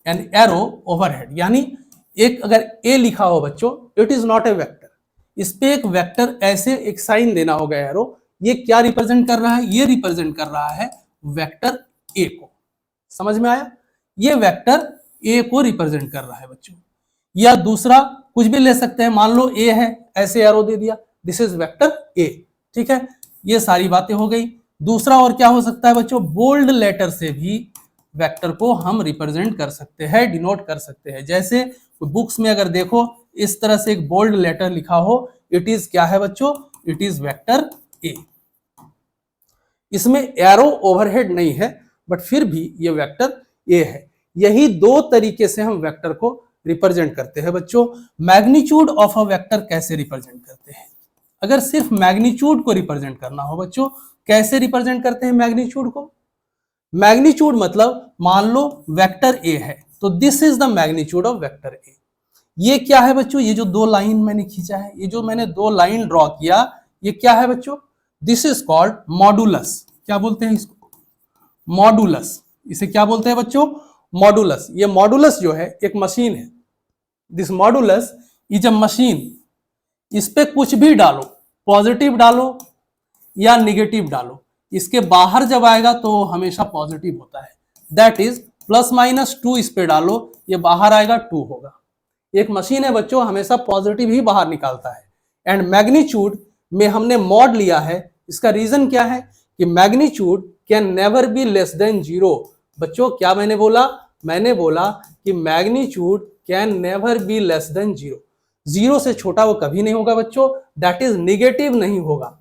An arrow overhead. यानी एक अगर ए लिखा हो बच्चों, it is not a vector, इस पे एक वेक्टर ऐसे एक साइन देना होगा एरो। ये क्या रिप्रेजेंट कर रहा है? ये रिप्रेजेंट कर रहा है वेक्टर ए को। समझ में आया? ये वेक्टर ए को रिप्रेजेंट कर रहा है बच्चों। या दूसरा कुछ भी ले सकते हैं, मान लो ए है, ऐसे एरो दे दिया, दिस इज वेक्टर ए, ठीक है। ये सारी बातें हो गई। दूसरा और क्या हो सकता है बच्चों? बोल्ड लेटर से भी वेक्टर को हम रिप्रेजेंट कर सकते हैं, डिनोट कर सकते हैं। जैसे बुक्स में अगर देखो इस तरह से एक बोल्ड लेटर लिखा हो, इट इज क्या है बच्चों? इट इज वेक्टर ए। इसमें एरो ओवरहेड नहीं है बट फिर भी ये वेक्टर ए है। यही दो तरीके से हम वेक्टर को रिप्रेजेंट करते हैं बच्चों। मैग्नीट्यूड ऑफ अ वेक्टर कैसे रिप्रेजेंट करते हैं? अगर सिर्फ मैग्नीट्यूड को रिप्रेजेंट करना हो बच्चों कैसे रिप्रेजेंट करते हैं मैग्नीट्यूड को? मैग्नीट्यूड मतलब मान लो वेक्टर ए है, तो this is the magnitude of vector a. ये क्या है बच्चों? ये जो दो लाइन मैंने खींचा है, ये जो मैंने दो लाइन ड्रॉ किया, ये क्या है बच्चों? This is called modulus. क्या बोलते हैं इसको? मॉडुलस। इसे क्या बोलते हैं बच्चों? मॉडुलस। ये मॉडुलस जो है एक मशीन है। This modulus is a machine. इस पे कुछ भी डालो, पॉजिटिव डालो या निगेटिव डालो, इसके बाहर जब आएगा तो हमेशा पॉजिटिव होता है। दैट इज +-2 इस पे डालो, ये बाहर आएगा 2 होगा। एक मशीन है बच्चों, हमेशा पॉजिटिव ही बाहर निकालता है। एंड मैग्नीट्यूड में हमने मॉड लिया है। इसका रीजन क्या है कि magnitude can never be less than 0। बच्चों क्या मैंने बोला? मैंने बोला कि magnitude can never be less than 0। 0 से छोटा वो कभी नहीं होगा बच्चों। दैट इज निगेटिव नहीं होगा।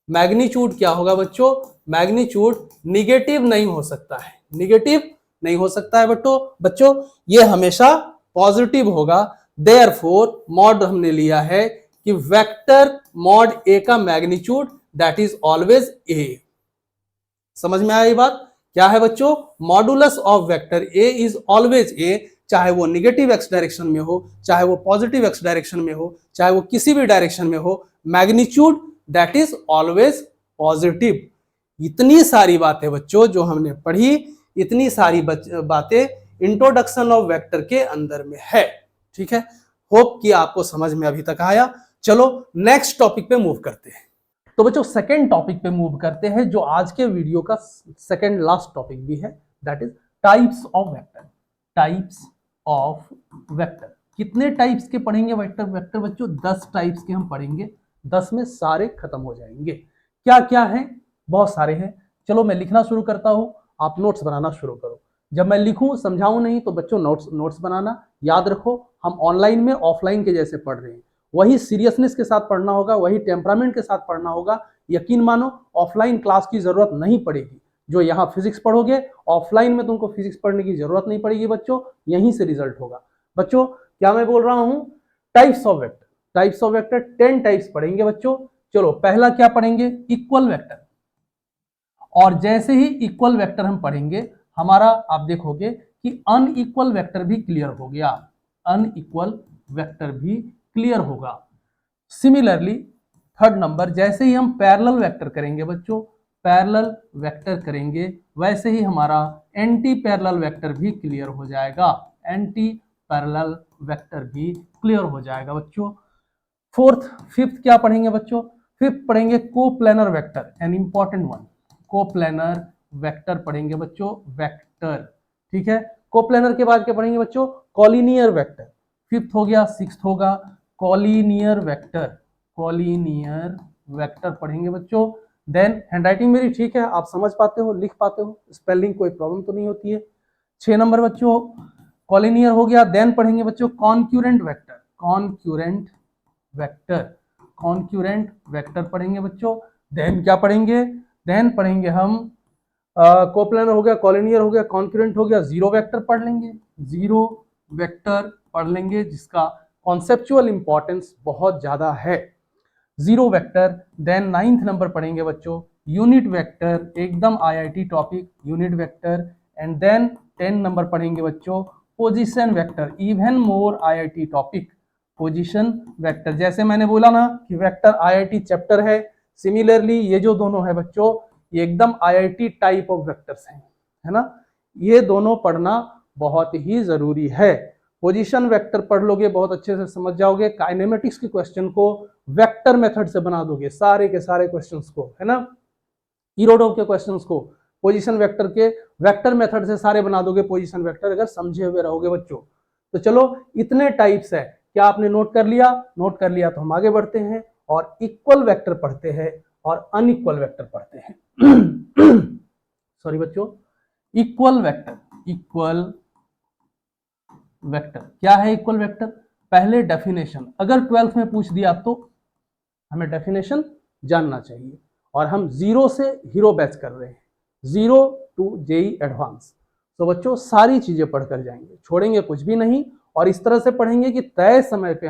मैग्नीट्यूड क्या होगा बच्चों? मैग्नीट्यूड निगेटिव नहीं हो सकता है। निगेटिव नहीं हो सकता है बच्चों, ये हमेशा पॉजिटिव होगा। देयरफॉर मॉड हमने लिया है कि वेक्टर मॉड ए का magnitude that is always a. समझ में आया ये बात? क्या है बच्चों? Modulus of vector a is always a. चाहे वो निगेटिव एक्स डायरेक्शन में हो, चाहे वो पॉजिटिव एक्स डायरेक्शन में हो, चाहे वो किसी भी डायरेक्शन में हो, magnitude that is always positive. इतनी सारी बातें बच्चों जो हमने पढ़ी, इतनी सारी बातें इंट्रोडक्शन ऑफ वेक्टर के अंदर में है। ठीक है, होप कि आपको समझ में अभी तक आया। चलो नेक्स्ट टॉपिक पे मूव करते हैं। तो बच्चों सेकंड टॉपिक पे मूव करते हैं, जो आज के वीडियो का सेकंड लास्ट टॉपिक भी है, that is types of vector. Types of vector. कितने टाइप्स के पढ़ेंगे वेक्टर बच्चों? 10 टाइप्स के हम पढ़ेंगे। 10 में सारे खत्म हो जाएंगे। क्या क्या है? बहुत सारे हैं। चलो मैं लिखना शुरू करता हूं, आप नोट्स बनाना शुरू करो। जब मैं लिखूं समझाऊं नहीं तो बच्चों नोट्स बनाना। याद रखो हम ऑनलाइन में ऑफलाइन के जैसे पढ़ रहे हैं, वही सीरियसनेस के साथ पढ़ना होगा, वही टेम्परामेंट के साथ पढ़ना होगा। यकीन मानो ऑफलाइन क्लास की जरूरत नहीं पड़ेगी। जो यहाँ फिजिक्स पढ़ोगे ऑफलाइन में तुमको फिजिक्स पढ़ने की जरूरत नहीं पड़ेगी बच्चों, यहीं से रिजल्ट होगा। बच्चों क्या मैं बोल रहा हूं? Types of vector. Types of vector 10 types पढ़ेंगे बच्चों। चलो पहला क्या पढ़ेंगे? Equal vector. और जैसे ही इक्वल वेक्टर हम पढ़ेंगे, हमारा आप देखोगे कि अनइक्वल वेक्टर भी क्लियर हो गया। अनइक्वल वेक्टर भी क्लियर होगा। सिमिलरली थर्ड नंबर, जैसे ही हम पैरेलल वेक्टर करेंगे बच्चों, पैरेलल वेक्टर करेंगे, वैसे ही हमारा एंटी पैरेलल वेक्टर भी क्लियर हो जाएगा। एंटी पैरेलल वेक्टर भी क्लियर हो जाएगा बच्चों। फिफ्थ क्या पढ़ेंगे बच्चों? फिफ्थ पढ़ेंगे coplanar vector, an important one. Coplanar vector पढ़ेंगे बच्चों। वेक्टर, ठीक है। कोप्लेनर के बाद क्या पढ़ेंगे बच्चों? Collinear vector. फिफ्थ हो गया। सिक्स्थ होगा कॉलिनियर वेक्टर। कॉलिनियर वेक्टर पढ़ेंगे बच्चों। देन हैंडराइटिंग मेरी ठीक है, आप समझ पाते हो, लिख पाते हो, स्पेलिंग कोई प्रॉब्लम तो नहीं होती है। 6 नंबर बच्चों कॉलिनियर हो गया। देन पढ़ेंगे बच्चों concurrent vector. Concurrent vector. Concurrent vector पढ़ेंगे बच्चों। देन क्या पढ़ेंगे? देन पढ़ेंगे हम कोप्लेनर हो गया, कॉलिनियर हो गया, कॉन्क्यूरेंट हो गया, जीरो वेक्टर पढ़ लेंगे। जीरो वेक्टर पढ़ लेंगे जिसका कॉन्सेप्चुअल इंपॉर्टेंस बहुत ज्यादा है। Zero vector. Then 9th number पढ़ेंगे बच्चों यूनिट वेक्टर, एकदम IIT topic, unit vector. And then 10 number पढ़ेंगे बच्चों position vector, even more IIT topic, position vector. जैसे मैंने बोला ना कि वेक्टर आईआईटी चैप्टर है, सिमिलरली ये जो दोनों है बच्चों ये एकदम आईआईटी टाइप ऑफ वेक्टर्स हैं, है ना। ये दोनों पढ़ना बहुत ही जरूरी है। पोजीशन वेक्टर पढ़ लोगे बहुत अच्छे से समझ जाओगे, काइनेमेटिक्स के क्वेश्चन को वेक्टर मेथड से बना दोगे, सारे के सारे क्वेश्चंस को, है ना। इरोडोव के क्वेश्चंस को पोजीशन वेक्टर के वेक्टर मेथड से सारे बना दोगे पोजीशन वेक्टर, अगर समझे हुए रहोगे बच्चों। तो चलो इतने टाइप्स है, क्या आपने नोट कर लिया? नोट कर लिया तो हम आगे बढ़ते हैं और इक्वल वेक्टर पढ़ते हैं और अनइक्वल वेक्टर पढ़ते हैं। सॉरी बच्चों, इक्वल वेक्टर। इक्वल वेक्टर क्या है? इक्वल वेक्टर पहले डेफिनेशन, अगर 12th में पूछ दिया तो हमें डेफिनेशन जानना चाहिए। और हम जीरो से हीरो बैच कर रहे हैं, 0 to JEE एडवांस। तो बच्चों सारी चीजें पढ़कर जाएंगे, छोड़ेंगे कुछ भी नहीं। और इस तरह से पढ़ेंगे कि तय समय पे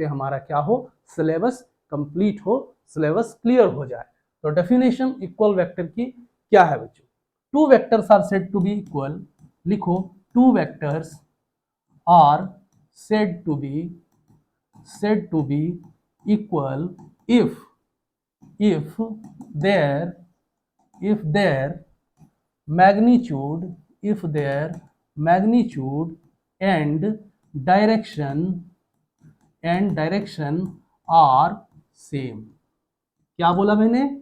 हमारा क्या हो? सिलेबस कंप्लीट हो, सिलेबस क्लियर हो जाए। तो डेफिनेशन इक्वल वेक्टर की क्या है बच्चों? Two vectors are said to be equal, लिखो two vectors are said to be equal if their magnitude and direction are same। क्या बोला मैंने?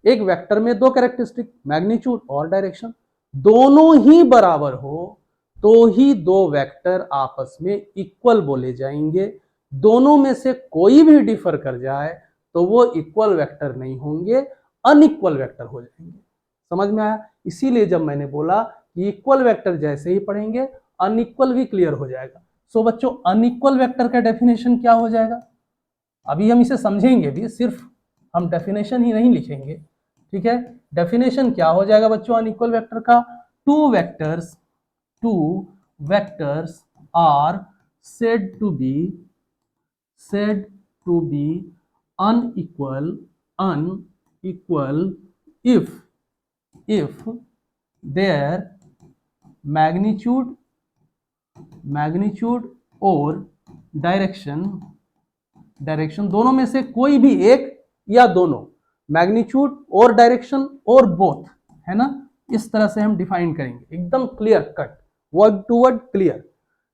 एक वेक्टर में दो कैरेक्टरिस्टिक मैग्नीट्यूड और डायरेक्शन दोनों ही बराबर हो तो ही दो वेक्टर आपस में इक्वल बोले जाएंगे। दोनों में से कोई भी डिफर कर जाए तो वो इक्वल वेक्टर नहीं होंगे, अनइक्वल वेक्टर हो जाएंगे। समझ में आया? इसीलिए जब मैंने बोला कि इक्वल वेक्टर जैसे ही पढ़ेंगे अनइक्वल भी क्लियर हो जाएगा। सो बच्चों अनइक्वल वेक्टर का डेफिनेशन क्या हो जाएगा? अभी हम इसे समझेंगे भी, सिर्फ हम डेफिनेशन ही नहीं लिखेंगे, ठीक है? डेफिनेशन क्या हो जाएगा बच्चों अनइक्वल वेक्टर का? Two vectors are said to be unequal if their magnitude और डायरेक्शन दोनों में से कोई भी एक या दोनों, मैग्नीट्यूड और डायरेक्शन और बोथ, है ना? इस तरह से हम डिफाइन करेंगे, एकदम clear cut, word to word clear.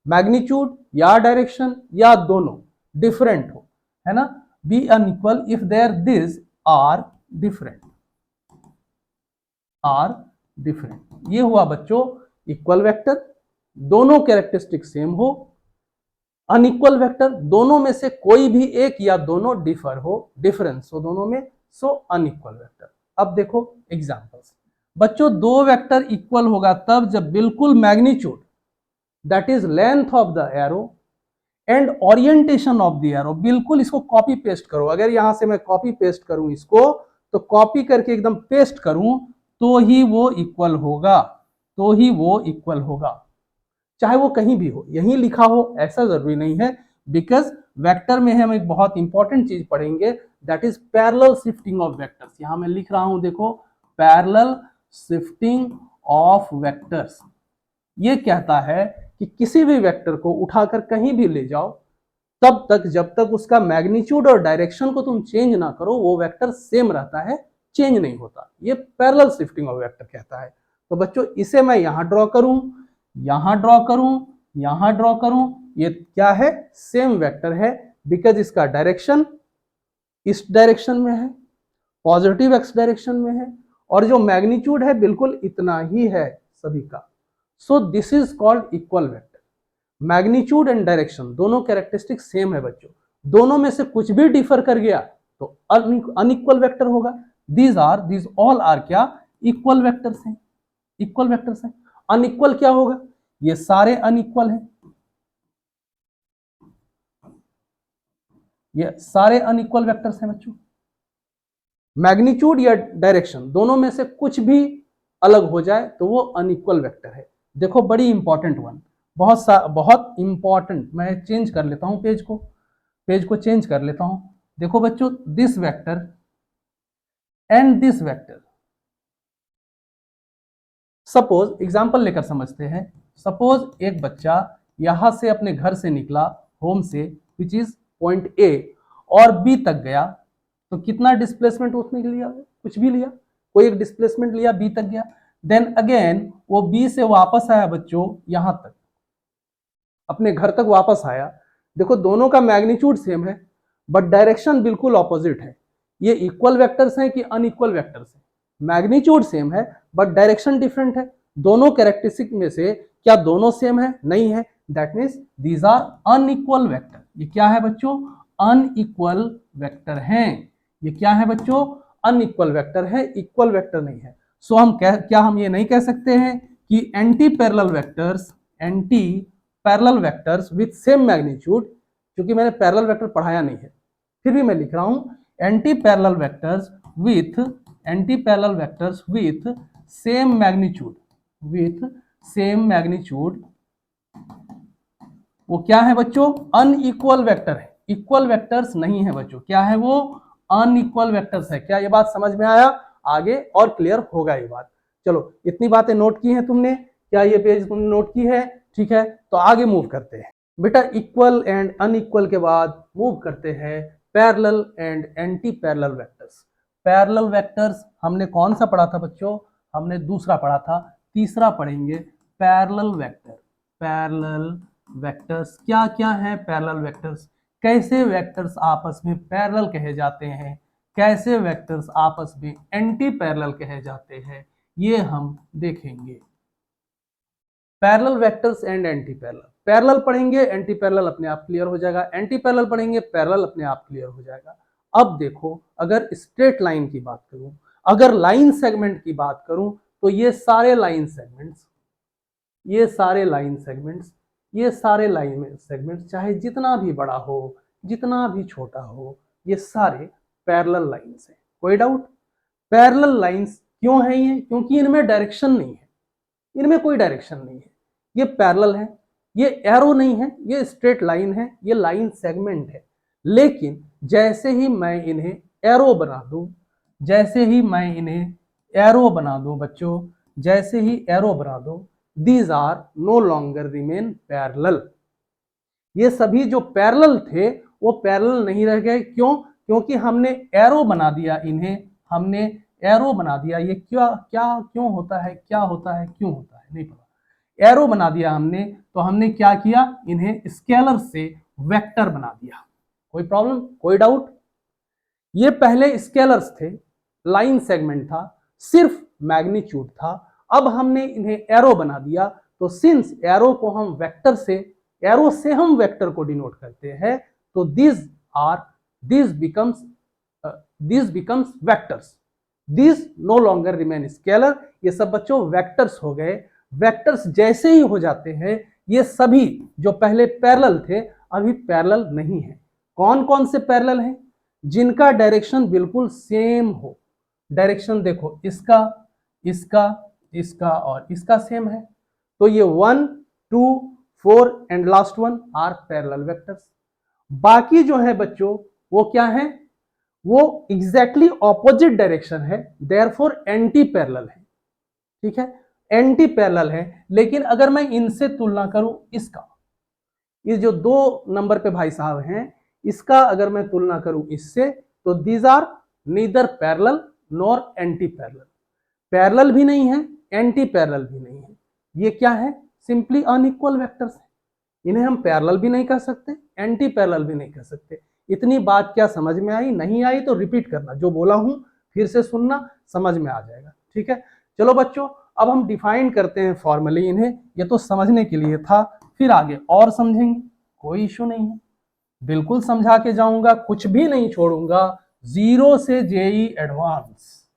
Magnitude या डायरेक्शन या दोनों डिफरेंट हो, है ना? Be unequal if their this are different. ये हुआ बच्चों इक्वल वेक्टर, दोनों कैरेक्टरिस्टिक सेम हो। अनइक्वल वेक्टर दोनों में से कोई भी एक या दोनों डिफर हो, डिफरेंस हो दोनों में, सो अनइक्वल वेक्टर। अब देखो एग्जांपल्स बच्चों, दो वेक्टर इक्वल होगा तब जब बिल्कुल magnitude that is length of the arrow and orientation of the arrow, बिल्कुल इसको कॉपी पेस्ट करो। अगर यहां से मैं कॉपी पेस्ट करूं इसको, तो कॉपी करके एकदम पेस्ट करूं तो ही वो इक्वल होगा, चाहे वो कहीं भी हो, यहीं लिखा हो ऐसा जरूरी नहीं है। बिकॉज वेक्टर में हम एक बहुत इंपॉर्टेंट चीज पढ़ेंगे, that is parallel shifting of vectors. यहां मैं लिख रहा हूं, देखो पैरेलल शिफ्टिंग ऑफ वेक्टर्स। ये कहता है कि किसी भी वेक्टर को उठाकर कहीं भी ले जाओ, तब तक जब तक उसका मैग्नीट्यूड और डायरेक्शन को तुम चेंज ना करो वो वेक्टर सेम रहता है, चेंज नहीं होता। ये पैरेलल शिफ्टिंग ऑफ वेक्टर कहता है। तो बच्चों इसे मैं यहां ड्रॉ करूं, यहां ड्रॉ करूं, ये क्या है? सेम वेक्टर है, बिकॉज इसका डायरेक्शन इस डायरेक्शन में है, पॉजिटिव एक्स डायरेक्शन में है, और जो मैग्नीट्यूड है बिल्कुल इतना ही है सभी का। सो this is called equal vector. Magnitude and direction दोनों कैरेक्टरिस्टिक सेम है बच्चों, दोनों में से कुछ भी डिफर कर गया तो अनइक्वल वेक्टर होगा। दीज ऑल आर क्या? इक्वल वेक्टर्स हैं, इक्वल वेक्टर्स हैं। अनइक्वल क्या होगा? ये सारे अनइक्वल हैं, ये सारे अनइक्वल वेक्टर्स हैं बच्चों। मैग्नीट्यूड या डायरेक्शन दोनों में से कुछ भी अलग हो जाए तो वो अनइक्वल वेक्टर है। देखो बड़ी इंपॉर्टेंट वन, बहुत इंपॉर्टेंट। मैं चेंज कर लेता हूं पेज को चेंज कर लेता हूं। देखो बच्चों, this vector and this vector, suppose example लेकर समझते हैं। सपोज एक बच्चा यहां से अपने घर से निकला, होम से, विच इज पॉइंट ए, और बी तक गया, तो कितना डिस्प्लेसमेंट उसने लिया? कुछ भी लिया, कोई एक डिस्प्लेसमेंट लिया, बी तक गया। देन अगेन वो बी से वापस आया बच्चों यहां तक, अपने घर तक वापस आया। देखो दोनों का मैग्नीट्यूड सेम है बट डायरेक्शन बिल्कुल ऑपोजिट है। ये इक्वल वेक्टर्स हैं कि अनइक्वल वेक्टर्स हैं? मैग्नीट्यूड सेम है बट डायरेक्शन डिफरेंट है। दोनों कैरेक्टरिस्टिक में से क्या दोनों सेम है? नहीं है। That means these are unequal vector. ये क्या है बच्चों? अनइक्वल वेक्टर हैं। ये क्या है बच्चों? अनइक्वल वेक्टर है, इक्वल वेक्टर नहीं है। सो हम क्या हम ये नहीं कह सकते हैं कि anti parallel vectors with same magnitude, क्योंकि मैंने पैरेलल वेक्टर पढ़ाया नहीं है, फिर भी मैं लिख रहा हूं anti parallel vectors with same magnitude, वो क्या है बच्चों? अनइक्वल वेक्टर है, इक्वल वेक्टर्स नहीं है बच्चों। क्या है वो? अनइक्वल वेक्टर्स है। क्या ये बात समझ में आया? आगे और क्लियर होगा ये बात। चलो इतनी बातें नोट की हैं तुमने, क्या ये पेज तुमने नोट की है? ठीक है, तो आगे मूव करते हैं बेटा। इक्वल एंड अनइक्वल के बाद मूव करते हैं parallel and anti parallel vectors. Parallel vectors हमने कौन सा पढ़ा था बच्चों? हमने दूसरा पढ़ा था, तीसरा पढ़ेंगे पैरेलल वेक्टर। पैरेलल वेक्टर्स क्या क्या है? पैरेलल वेक्टर्स, कैसे वेक्टर्स आपस में पैरेलल कहे जाते हैं, कैसे वेक्टर्स आपस में एंटी पैरेलल कहे जाते हैं, ये हम देखेंगे। Parallel vectors and anti parallel, parallel पढ़ेंगे एंटी पैरेलल अपने आप क्लियर हो जाएगा, एंटी पैरेलल पढ़ेंगे पैरेलल अपने आप क्लियर हो जाएगा। अब देखो, अगर स्ट्रेट लाइन की बात करूं, अगर लाइन सेगमेंट की बात करूं, तो ये सारे लाइन सेगमेंट्स, ये सारे लाइन सेगमेंट्स, ये सारे लाइन सेगमेंट्स चाहे जितना भी बड़ा हो, जितना भी छोटा हो, ये सारे पैरेलल लाइंस हैं। कोई डाउट? पैरेलल लाइंस क्यों है ये? क्योंकि इनमें डायरेक्शन नहीं है, इनमें कोई डायरेक्शन नहीं है, ये पैरेलल है, ये एरो नहीं है, ये स्ट्रेट लाइन है, ये लाइन सेगमेंट है। लेकिन जैसे ही मैं इन्हें एरो बना दूं, जैसे ही मैं इन्हें एरो बना दूं बच्चों, जैसे ही एरो बना दूं, these are no longer remain parallel। ये सभी जो पैरेलल थे वो पैरेलल नहीं रह गए। क्यों? क्योंकि हमने एरो बना दिया इन्हें, हमने एरो बना दिया। ये क्या क्या क्यों होता है, क्या होता है, क्यों होता है नहीं पता। एरो बना दिया हमने, तो हमने क्या किया, इन्हें स्केलर से वेक्टर बना दिया। कोई प्रॉब्लम, कोई डाउट? ये पहले स्केलर्स थे, लाइन सेगमेंट था, सिर्फ मैग्नीट्यूड था। अब हमने इन्हें एरो बना दिया, तो सिंस एरो को हम वेक्टर से, एरो से हम वेक्टर को डिनोट करते हैं, तो this becomes vectors. This no longer remain scalar. ये सब बच्चों वेक्टर्स हो गए। वेक्टर्स जैसे ही हो जाते हैं, ये सभी जो पहले पैरेलल थे अभी पैरेलल नहीं है। कौन कौन से पैरेलल हैं? जिनका डायरेक्शन बिल्कुल सेम हो। डायरेक्शन देखो, इसका, इसका, इसका और इसका सेम है, तो ये 1, 2, 4 and last one are parallel vectors. बाकी जो है बच्चों वो क्या है? वो एग्जैक्टली ऑपोजिट डायरेक्शन है, देयरफॉर एंटी पैरेलल है। ठीक है, एंटी पैरेलल है। लेकिन अगर मैं इनसे तुलना करूं, इसका, ये जो 2 नंबर पे भाई साहब हैं, इसका अगर मैं तुलना करूं इससे, तो these are neither parallel nor anti parallel. Parallel भी नहीं है, एंटी पैरेलल भी नहीं है। ये क्या है? सिंपली अनइक्वल वेक्टर्स है। इन्हें हम पैरेलल भी नहीं कर सकते, एंटी पैरेलल भी नहीं कर सकते। इतनी बात क्या समझ में आई? नहीं आई तो रिपीट करना, जो बोला हूं फिर से सुनना, समझ में आ जाएगा। ठीक है, चलो बच्चों अब हम डिफाइन करते हैं फॉर्मली इन्हें। ये तो समझने के लिए था, फिर आगे और समझेंगे, कोई इश्यू नहीं है। बिल्कुल समझा के जाऊंगा, कुछ भी नहीं छोड़ूंगा। 0 से जेई एडवांस,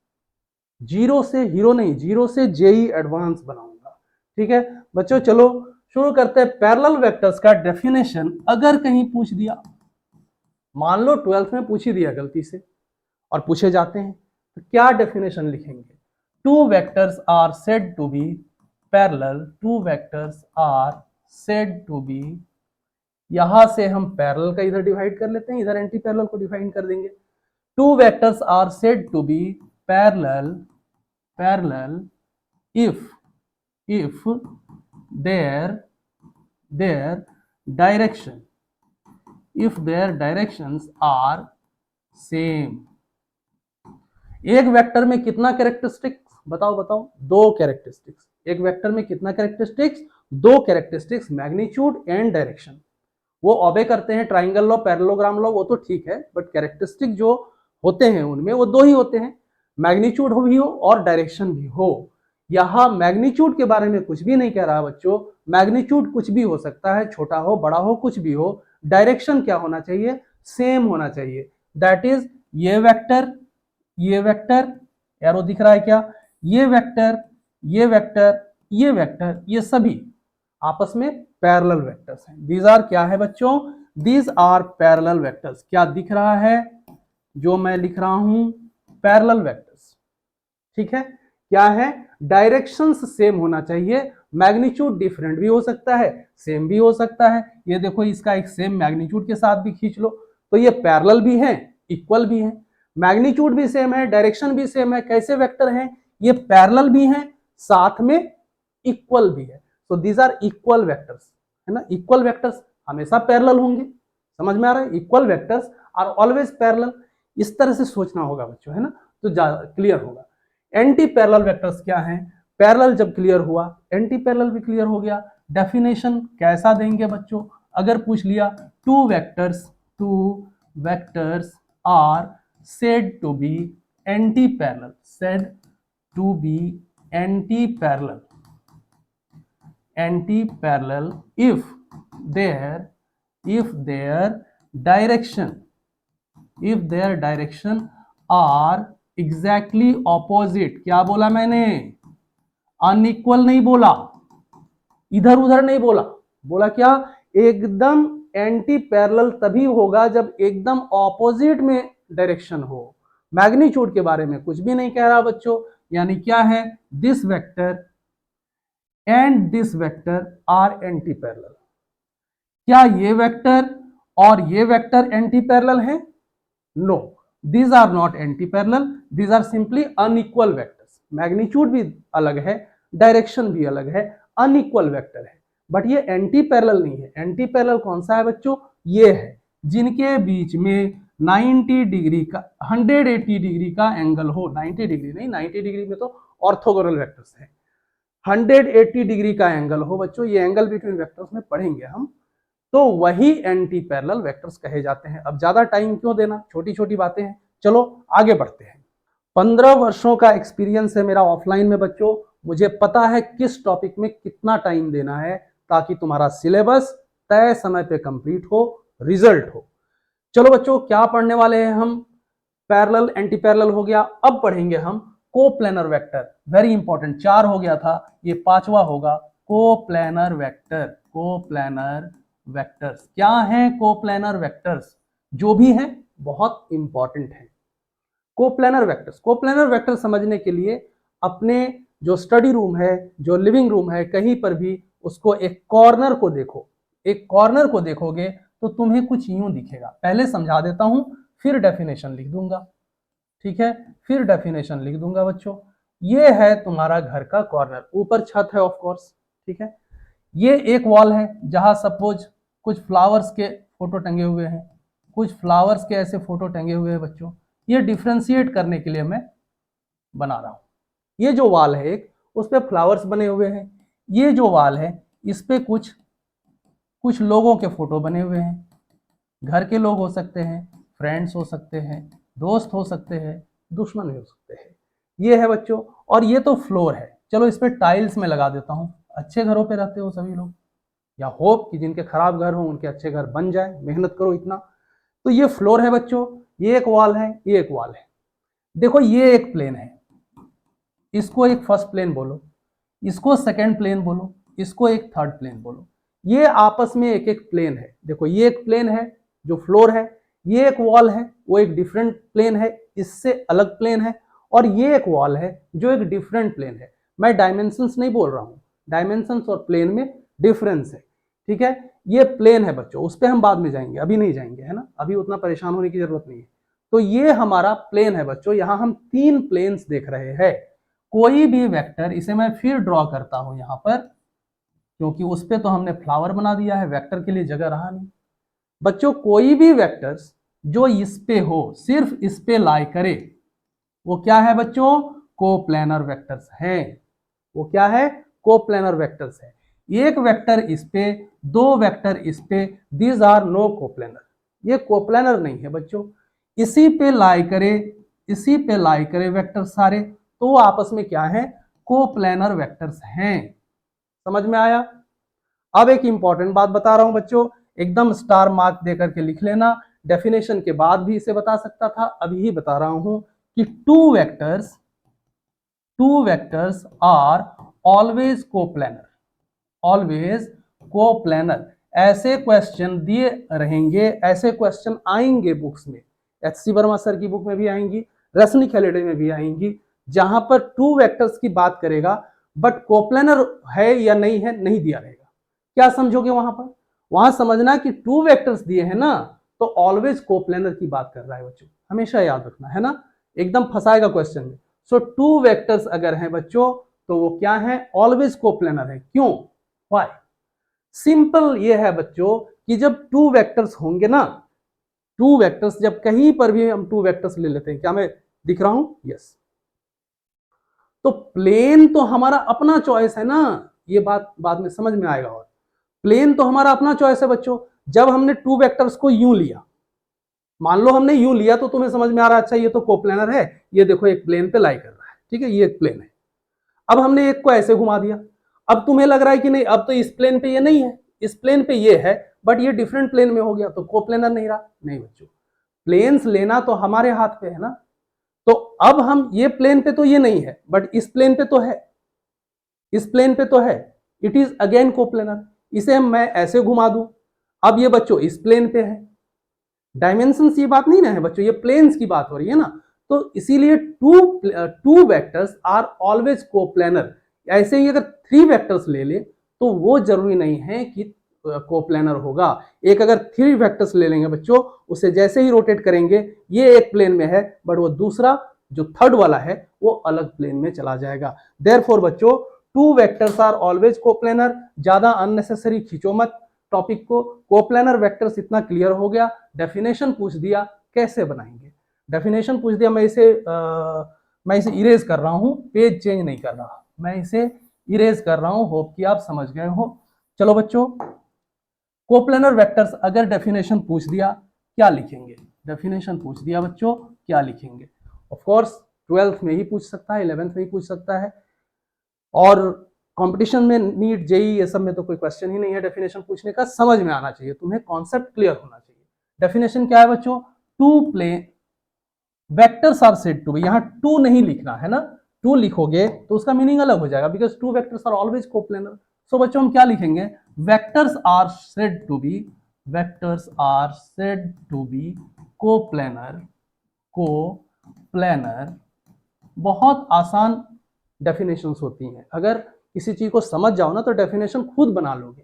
0 से हीरो नहीं, 0 से जेई एडवांस बनाऊंगा। ठीक है बच्चों, चलो शुरू करते हैं। पैरेलल वेक्टर्स का डेफिनेशन अगर कहीं पूछ दिया, मान लो 12th में पूछ ही दिया गलती से, और पूछे जाते हैं, तो क्या डेफिनेशन लिखेंगे? 2 vectors are said to be parallel, 2 vectors are said to be, यहां से हम पैरेलल का इधर डिवाइड कर लेते हैं, इधर एंटी पैरेलल को डिफाइन कर देंगे। 2 vectors are said to be parallel if their directions are same। एक वेक्टर में कितना कैरेक्टरिस्टिक्स बताओ? 2 कैरेक्टरिस्टिक्स। एक वेक्टर में कितना characteristics? 2 characteristics, magnitude and direction. वो ऑबे करते हैं ट्राइंगल लॉ, पैरेललोग्राम लॉ, वो तो ठीक है, बट कैरेक्टरिस्टिक जो होते हैं उनमें वो 2 ही होते हैं, मैग्नीट्यूड भी हो और डायरेक्शन भी हो। यहां मैग्नीट्यूड के बारे में कुछ भी नहीं कह रहा बच्चों। मैग्नीट्यूड कुछ भी हो सकता है, छोटा हो, बड़ा हो, कुछ भी हो। डायरेक्शन क्या होना चाहिए? सेम होना चाहिए। दैट इज ये वेक्टर, ये वेक्टर, एरो दिख रहा है क्या? ये वेक्टर, ये वेक्टर, ये वेक्टर, ये सभी आपस में पैरेलल वेक्टर्स हैं। दीज आर क्या है बच्चों? These are parallel vectors. क्या दिख रहा है जो मैं लिख रहा हूं? Parallel vectors. ठीक है, क्या है? डायरेक्शंस सेम होना चाहिए, मैग्नीट्यूड डिफरेंट भी हो सकता है, सेम भी हो सकता है। ये देखो, इसका एक सेम मैग्नीट्यूड के साथ भी खींच लो, तो ये पैरेलल भी है, इक्वल भी है। मैग्नीट्यूड भी सेम है, डायरेक्शन भी सेम है। कैसे वेक्टर हैं? ये पैरेलल भी हैं, साथ में इक्वल भी है। तो दीज आर इक्वल वेक्टर्स, है ना। इक्वल वेक्टर्स हमेशा पैरेलल होंगे, समझ में आ रहा है? Equal vectors are always parallel. इस तरह से सोचना होगा बच्चों, है ना, तो क्लियर होगा। एंटी पैरेलल वेक्टर्स क्या हैं? पैरेलल जब क्लियर हुआ, एंटी पैरेलल भी क्लियर हो गया। डेफिनेशन कैसा देंगे बच्चों? अगर पूछ लिया two vectors are said to be anti-parallel, said to be anti-parallel if their direction are exactly opposite। क्या बोला मैंने? अनइक्वल नहीं बोला, इधर उधर नहीं बोला, बोला क्या? एकदम एंटी पैरेलल तभी होगा जब एकदम ऑपोजिट में डायरेक्शन हो। मैग्नीट्यूड के बारे में कुछ भी नहीं कह रहा बच्चों, यानी क्या है? This vector and this vector are anti parallel. क्या ये वेक्टर और ये वेक्टर एंटी पैरेलल है? No, these are not anti parallel, these are simply unequal vectors. Magnitude भी अलग है, डायरेक्शन भी अलग है, अनइक्वल वेक्टर है, बट ये एंटी पैरेलल नहीं है। एंटी पैरेलल कौन सा है बच्चों? ये है जिनके बीच में 90 डिग्री का 180 डिग्री का एंगल हो। 90 डिग्री नहीं, 90 डिग्री में तो ऑर्थोगोनल वेक्टर्स है। 180 डिग्री का एंगल हो बच्चों, ये एंगल बिटवीन वेक्टर्स में पढ़ेंगे हम, तो वही एंटी पैरेलल वेक्टर्स कहे जाते हैं। अब ज्यादा टाइम क्यों देना, छोटी छोटी बातें हैं, चलो आगे बढ़ते हैं। 15 वर्षों का एक्सपीरियंस है मेरा ऑफलाइन में बच्चों, मुझे पता है किस टॉपिक में कितना टाइम देना है ताकि तुम्हारा सिलेबस तय समय पे कंप्लीट हो, रिजल्ट हो। चलो बच्चों, क्या पढ़ने वाले हैं हम? पैरेलल, एंटी पैरेलल हो गया। अब पढ़ेंगे हम कोप्लेनर वेक्टर। वेरी इंपॉर्टेंट, 4 हो गया था, ये 5वां होगा। कोप्लेनर वेक्टर, कोप्लेनर वेक्टर्स क्या हैं? कोप्लेनर वेक्टर्स जो भी हैं बहुत इंपॉर्टेंट है। कोप्लेनर वेक्टर्स, कोप्लेनर वेक्टर समझने के लिए अपने जो स्टडी रूम है, जो लिविंग रूम है, कहीं पर भी उसको एक कॉर्नर को देखो। एक कॉर्नर को देखोगे तो तुम्हें कुछ यूं दिखेगा। पहले समझा देता हूं, फिर डेफिनेशन लिख दूंगा, ठीक है? फिर डेफिनेशन लिख दूंगा बच्चों। ये है तुम्हारा घर का कॉर्नर, ऊपर छत है ऑफ कोर्स, ठीक है? ये एक वॉल है जहां सपोज कुछ फ्लावर्स के फोटो टंगे हुए हैं, कुछ फ्लावर्स के ऐसे फोटो टंगे हुए हैं बच्चों। ये डिफ्रेंशिएट करने के लिए मैं बना रहा हूं। ये जो वॉल है एक, उस पे फ्लावर्स बने हुए हैं। ये जो वॉल है इस पे कुछ लोगों के फोटो बने हुए हैं। घर के लोग हो सकते हैं, फ्रेंड्स हो सकते हैं, दोस्त हो सकते हैं, दुश्मन हो सकते हैं। ये है बच्चों, और ये तो फ्लोर है। चलो इस पे टाइल्स में लगा देता हूं। अच्छे घरों पे रहते हो सभी लोग, या होप कि जिनके खराब घर हो उनके अच्छे घर बन जाए, मेहनत करो इतना। तो ये फ्लोर है बच्चों, ये एक वॉल है, ये एक वॉल है। देखो ये एक प्लेन है, इसको एक फर्स्ट प्लेन बोलो, इसको सेकंड प्लेन बोलो, इसको एक थर्ड प्लेन बोलो। ये आपस में एक एक प्लेन है। देखो ये एक प्लेन है जो फ्लोर है, ये एक वॉल है वो एक डिफरेंट प्लेन है, इससे अलग प्लेन है, और ये एक वॉल है जो एक डिफरेंट प्लेन है। मैं डायमेंशंस नहीं बोल रहा हूं, डायमेंशंस और प्लेन में डिफरेंस है, ठीक है? ये प्लेन है बच्चों, उस पर हम बाद में जाएंगे, अभी नहीं जाएंगे, है ना? अभी उतना परेशान होने की जरूरत नहीं है। तो ये हमारा प्लेन है बच्चों, यहां हम 3 प्लेन्स देख रहे हैं। कोई भी वेक्टर, इसे मैं फिर ड्रॉ करता हूं यहां पर, क्योंकि उस पे तो हमने फ्लावर बना दिया है, वेक्टर के लिए जगह रहा नहीं बच्चों। कोई भी वेक्टर्स जो इस पे हो, सिर्फ इस पे लाई करे, वो क्या है बच्चों? कोप्लेनर वेक्टर्स है। वो क्या है? कोप्लेनर वेक्टर्स है। एक वेक्टर इस पे, 2 वेक्टर इस पे, दीज आर नो कोप्लेनर, ये कोप्लेनर नहीं है बच्चों। इसी पे लाई करे, इसी पे लाई करे वेक्टर सारे, तो वो आपस में क्या है? कोप्लेनर वेक्टर्स हैं। समझ में आया? अब एक इंपॉर्टेंट बात बता रहा हूं बच्चों, एकदम स्टार मार्क देकर के लिख लेना। डेफिनेशन के बाद भी इसे बता सकता था, अभी ही बता रहा हूं कि two vectors are always coplanar, always coplanar. ऐसे क्वेश्चन दिए रहेंगे, ऐसे क्वेश्चन आएंगे बुक्स में, एचसी वर्मा सर की बुक में भी आएंगी, रश्मि खेलेडे में भी आएंगी, जहां पर टू वेक्टर्स की बात करेगा बट कोप्लेनर है या नहीं है नहीं दिया रहेगा। क्या समझोगे वहां पर? वहां समझना कि टू वेक्टर्स दिए हैं ना, तो ऑलवेज कोप्लेनर की बात कर रहा है बच्चों। हमेशा याद रखना है ना, एकदम फंसाएगा क्वेश्चन में। सो 2 वेक्टर्स अगर हैं बच्चों तो वो क्या है, ऑलवेज कोप्लेनर है। क्यों, व्हाई? सिंपल ये है बच्चों कि जब 2 वेक्टर्स होंगे ना, 2 वेक्टर्स, जब कहीं पर भी हम 2 वेक्टर्स ले लेते हैं, क्या मैं दिख रहा हूं, यस, तो प्लेन तो हमारा अपना चॉइस है ना, ये बात बाद में समझ में आएगा। और प्लेन तो हमारा अपना चॉइस है बच्चों। जब हमने 2 वेक्टर्स को यूं लिया, मान लो हमने यूं लिया, तो तुम्हें समझ में आ रहा है, अच्छा ये तो कोप्लेनर है, ये देखो एक प्लेन पे लाई कर रहा है, ठीक है, ये एक प्लेन है। अब हमने एक को ऐसे घुमा दिया, अब तुम्हें लग रहा है कि नहीं, अब तो इस प्लेन पे ये नहीं है, इस प्लेन पे ये है, बट ये डिफरेंट प्लेन में हो गया, तो कोप्लेनर नहीं रहा। नहीं बच्चों, प्लेन्स लेना तो हमारे हाथ पे है ना। तो अब हम ये प्लेन पे तो ये नहीं है, बट इस प्लेन पे तो है, इस प्लेन पे तो है, इट इज अगेन कोप्लेनर। इसे मैं ऐसे घुमा दूं, अब ये बच्चों इस प्लेन पे है। डायमेंशंस ये बात नहीं ना है बच्चों, ये प्लेन्स की बात हो रही है ना। तो इसीलिए two vectors are always coplanar. ऐसे ही अगर 3 वेक्टर्स ले ले तो वो जरूरी नहीं है कि कोप्लेनर होगा। एक अगर 3 वेक्टर्स ले लेंगे बच्चों, उसे जैसे ही रोटेट करेंगे, ये एक प्लेन में है, बट वो दूसरा जो थर्ड वाला है वो अलग प्लेन में चला जाएगा। देयरफॉर बच्चों 2 वेक्टर्स आर ऑलवेज कोप्लेनर। ज्यादा अननेसेसरी खींचो मत टॉपिक को। कोप्लेनर वेक्टर्स इतना क्लियर हो गया। डेफिनेशन पूछ दिया, कैसे बनाएंगे, डेफिनेशन पूछ दिया, मैं इसे इरेज कर रहा हूं, पेज चेंज नहीं कर रहा, मैं इसे इरेज कर रहा हूं। होप कि आप समझ गए हो। चलो बच्चों, कोप्लेनर वेक्टर्स अगर डेफिनेशन पूछ दिया क्या लिखेंगे, डेफिनेशन पूछ दिया बच्चों क्या लिखेंगे। ऑफ कोर्स 12th में ही पूछ सकता है, 11th में ही पूछ सकता है, और कंपटीशन में नीट जेई ये सब में तो कोई क्वेश्चन ही नहीं है डेफिनेशन पूछने का। समझ में आना चाहिए तुम्हें, कॉन्सेप्ट क्लियर होना चाहिए। डेफिनेशन क्या है बच्चों, 2 plane vectors are said to be, यहां 2 नहीं लिखना है ना, 2 लिखोगे तो उसका मीनिंग अलग हो जाएगा, because 2 vectors are always coplanar. So बच्चों हम क्या लिखेंगे, vectors are said to be, vectors are said to be coplanar, coplanar. बहुत आसान डेफिनेशंस होती हैं, अगर किसी चीज को समझ जाओ ना तो डेफिनेशन खुद बना लोगे।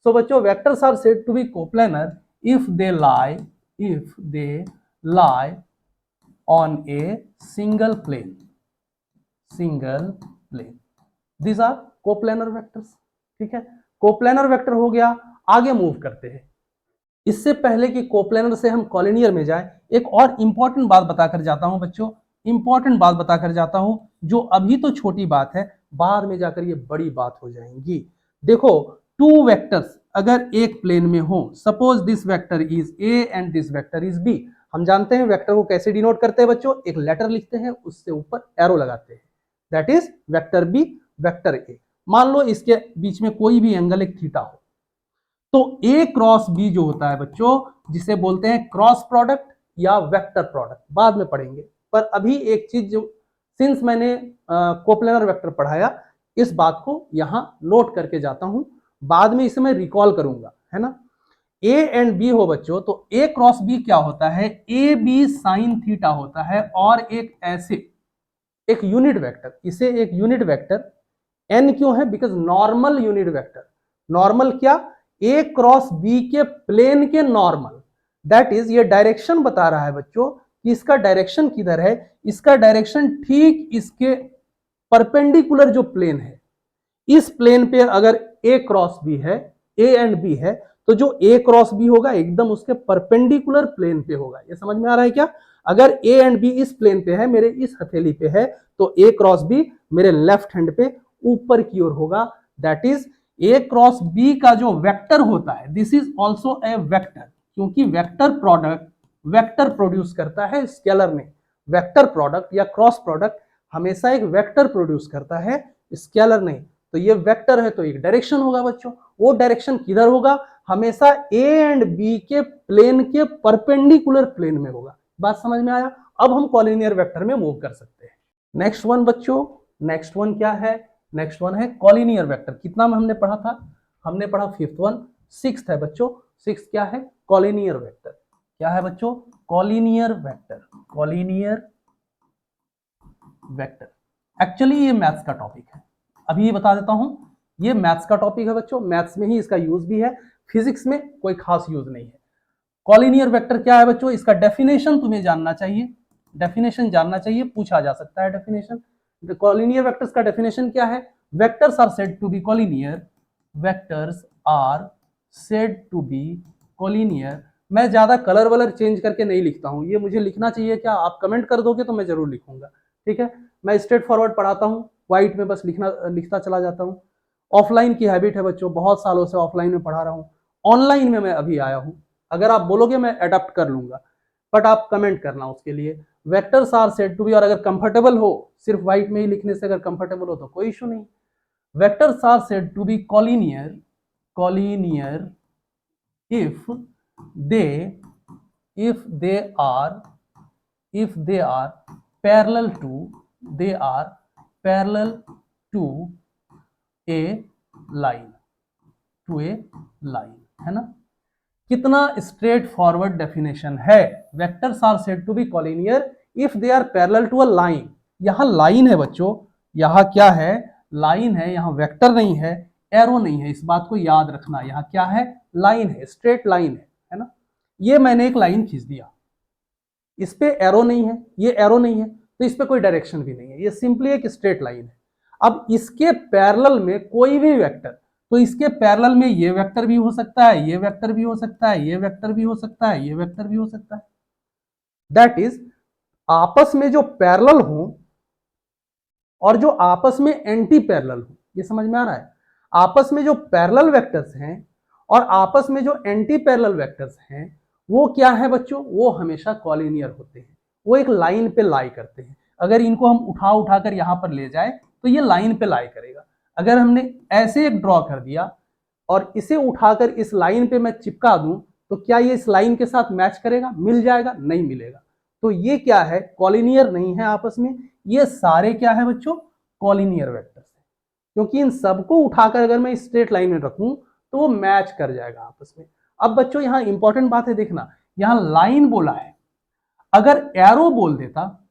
सो बच्चों vectors are said to be coplanar if they lie on a single plane, these are coplanar vectors। ठीक है, कोप्लेनर वेक्टर हो गया। आगे मूव करते हैं। इससे पहले कि कोप्लेनर से हम कॉलिनियर में जाए, एक और इंपॉर्टेंट बात बताकर जाता हूं बच्चों, इंपॉर्टेंट बात बताकर जाता हूं, जो अभी तो छोटी बात है, बाद में जाकर ये बड़ी बात हो जाएंगी। देखो 2 वेक्टर्स अगर एक प्लेन में हो, suppose this vector is A and this vector is B. हम जानते हैं वेक्टर को कैसे डिनोट करते हैं बच्चों, एक लेटर लिखते हैं, उससे ऊपर एरो लगाते हैं, that is vector B, vector A. मान लो इसके बीच में कोई भी एंगल एक थीटा हो, तो ए क्रॉस बी जो होता है बच्चों, जिसे बोलते हैं क्रॉस प्रोडक्ट या वेक्टर प्रोडक्ट, बाद में पढ़ेंगे। पर अभी एक चीज जो, सिंस मैंने कोप्लेनर वेक्टर पढ़ाया, इस बात को यहां नोट करके जाता हूं, बाद में इसे मैं रिकॉल करूंगा, है ना। ए एंड बी हो बच्चों, तो ए क्रॉस बी क्या होता है, ए बी साइन थीटा होता है, और एक ऐसे एक यूनिट वेक्टर, इसे एक यूनिट वेक्टर, एन क्यों है, because normal unit vector. Normal क्या, ए क्रॉस बी के प्लेन के नॉर्मल, दैट इज ये डायरेक्शन बता रहा है बच्चों कि इसका डायरेक्शन किधर है, इसका डायरेक्शन ठीक इसके परपेंडिकुलर जो प्लेन है, इस प्लेन पे अगर ए क्रॉस बी है, ए एंड बी है, तो जो ए क्रॉस बी होगा एकदम उसके परपेंडिकुलर प्लेन पे होगा। ये समझ में आ रहा है क्या, अगर ए एंड बी इस प्लेन पे है, मेरे इस हथेली पे है, तो ए क्रॉस बी मेरे लेफ्ट हैंड पे ऊपर की ओर होगा, that is A cross B का जो वेक्टर होता है, this is also a vector, क्योंकि वेक्टर प्रोडक्ट वेक्टर प्रोड्यूस करता है स्केलर में। वेक्टर प्रोडक्ट या क्रॉस प्रोडक्ट हमेशा एक वेक्टर प्रोड्यूस करता है, स्केलर नहीं। तो ये वेक्टर है तो एक डायरेक्शन होगा बच्चों, वो डायरेक्शन किधर होगा, हमेशा ए एंड बी के प्लेन के परपेंडिकुलर प्लेन में होगा। बात समझ में आया। अब हम कॉलिनियर वेक्टर में मूव कर सकते हैं। नेक्स्ट वन बच्चों, नेक्स्ट वन क्या है, नेक्स्ट वन है कॉलिनियर वेक्टर। कितना में हमने पढ़ा था, हमने पढ़ा 5th वन। 6th है बच्चों, 6th क्या है, कॉलिनियर वेक्टर। क्या है बच्चों, collinear vector, collinear vector. Actually ये मैथ्स का टॉपिक है, अभी ये बता देता हूं, ये मैथ्स का टॉपिक है बच्चों, मैथ्स में ही इसका यूज भी है, फिजिक्स में कोई खास यूज नहीं है। कॉलिनियर वेक्टर क्या है बच्चों, इसका डेफिनेशन तुम्हें जानना चाहिए, डेफिनेशन जानना चाहिए, पूछा जा सकता है डेफिनेशन। कॉलिनियर वेक्टर्स का डेफिनेशन क्या है, vectors are said to be collinear, vectors are said to be collinear. मैं ज्यादा कलर वलर चेंज करके नहीं लिखता हूं, ये मुझे लिखना चाहिए क्या, आप कमेंट कर दोगे तो मैं जरूर लिखूंगा, ठीक है। मैं स्ट्रेट फॉरवर्ड पढ़ाता हूँ, व्हाइट में बस लिखता चला जाता हूँ। ऑफलाइन की हैबिट है बच्चों, बहुत सालों से ऑफलाइन में पढ़ा रहा हूँ, ऑनलाइन में मैं अभी आया हूँ। अगर आप बोलोगे मैं अडॉप्ट कर लूंगा, बट आप कमेंट करना उसके लिए। Vectors are said to be, और अगर कंफर्टेबल हो सिर्फ व्हाइट में ही लिखने से, अगर कंफर्टेबल हो तो कोई इशू नहीं। Vectors are said to be collinear, collinear if they if they are if they are parallel to they are parallel to a line, to a line, है ना। कितना स्ट्रेट फॉरवर्ड डेफिनेशन है, vectors are said to be collinear if they are parallel to a line. यहां लाइन है बच्चों, यहां क्या है, लाइन है, यहां वेक्टर नहीं है, एरो नहीं है, इस बात को याद रखना। यहां क्या है, लाइन है, स्ट्रेट लाइन है ना। ये मैंने एक लाइन खींच दिया, इस पे एरो नहीं है, ये एरो नहीं है, तो इस पे कोई डायरेक्शन भी नहीं है, ये सिंपली एक स्ट्रेट लाइन है। अब इसके पैरेलल में कोई भी वेक्टर, तो इसके पैरेलल में ये वेक्टर भी हो सकता है, ये वेक्टर भी हो सकता है, ये वेक्टर भी हो सकता है, ये वेक्टर भी हो सकता है। दैट इज आपस में जो पैरेलल हो और जो आपस में एंटी पैरेलल हो, ये समझ में आ रहा है। आपस में जो पैरेलल वेक्टर्स हैं और आपस में जो एंटी पैरेलल वेक्टर्स हैं, वो क्या है बच्चों, वो हमेशा कॉलिनियर होते हैं, वो एक लाइन पे लाई करते हैं। अगर इनको हम उठा उठाकर यहां पर ले जाए तो ये लाइन पे लाई करेगा। अगर हमने ऐसे एक ड्रॉ कर दिया और इसे उठाकर इस लाइन पे मैं चिपका दूं, तो क्या ये इस लाइन के साथ मैच करेगा, मिल जाएगा, नहीं मिलेगा। तो ये क्या है, कॉलिनियर नहीं है आपस में। ये सारे क्या है बच्चों, कॉलिनियर वेक्टर्स है, क्योंकि इन सबको उठाकर अगर मैं स्ट्रेट लाइन में रखूं तो वो मैच कर जाएगा आपस में। अब बच्चों यहां इंपॉर्टेंट बात है, देखना, यहां लाइन बोला है, अगर एरो बोल देता,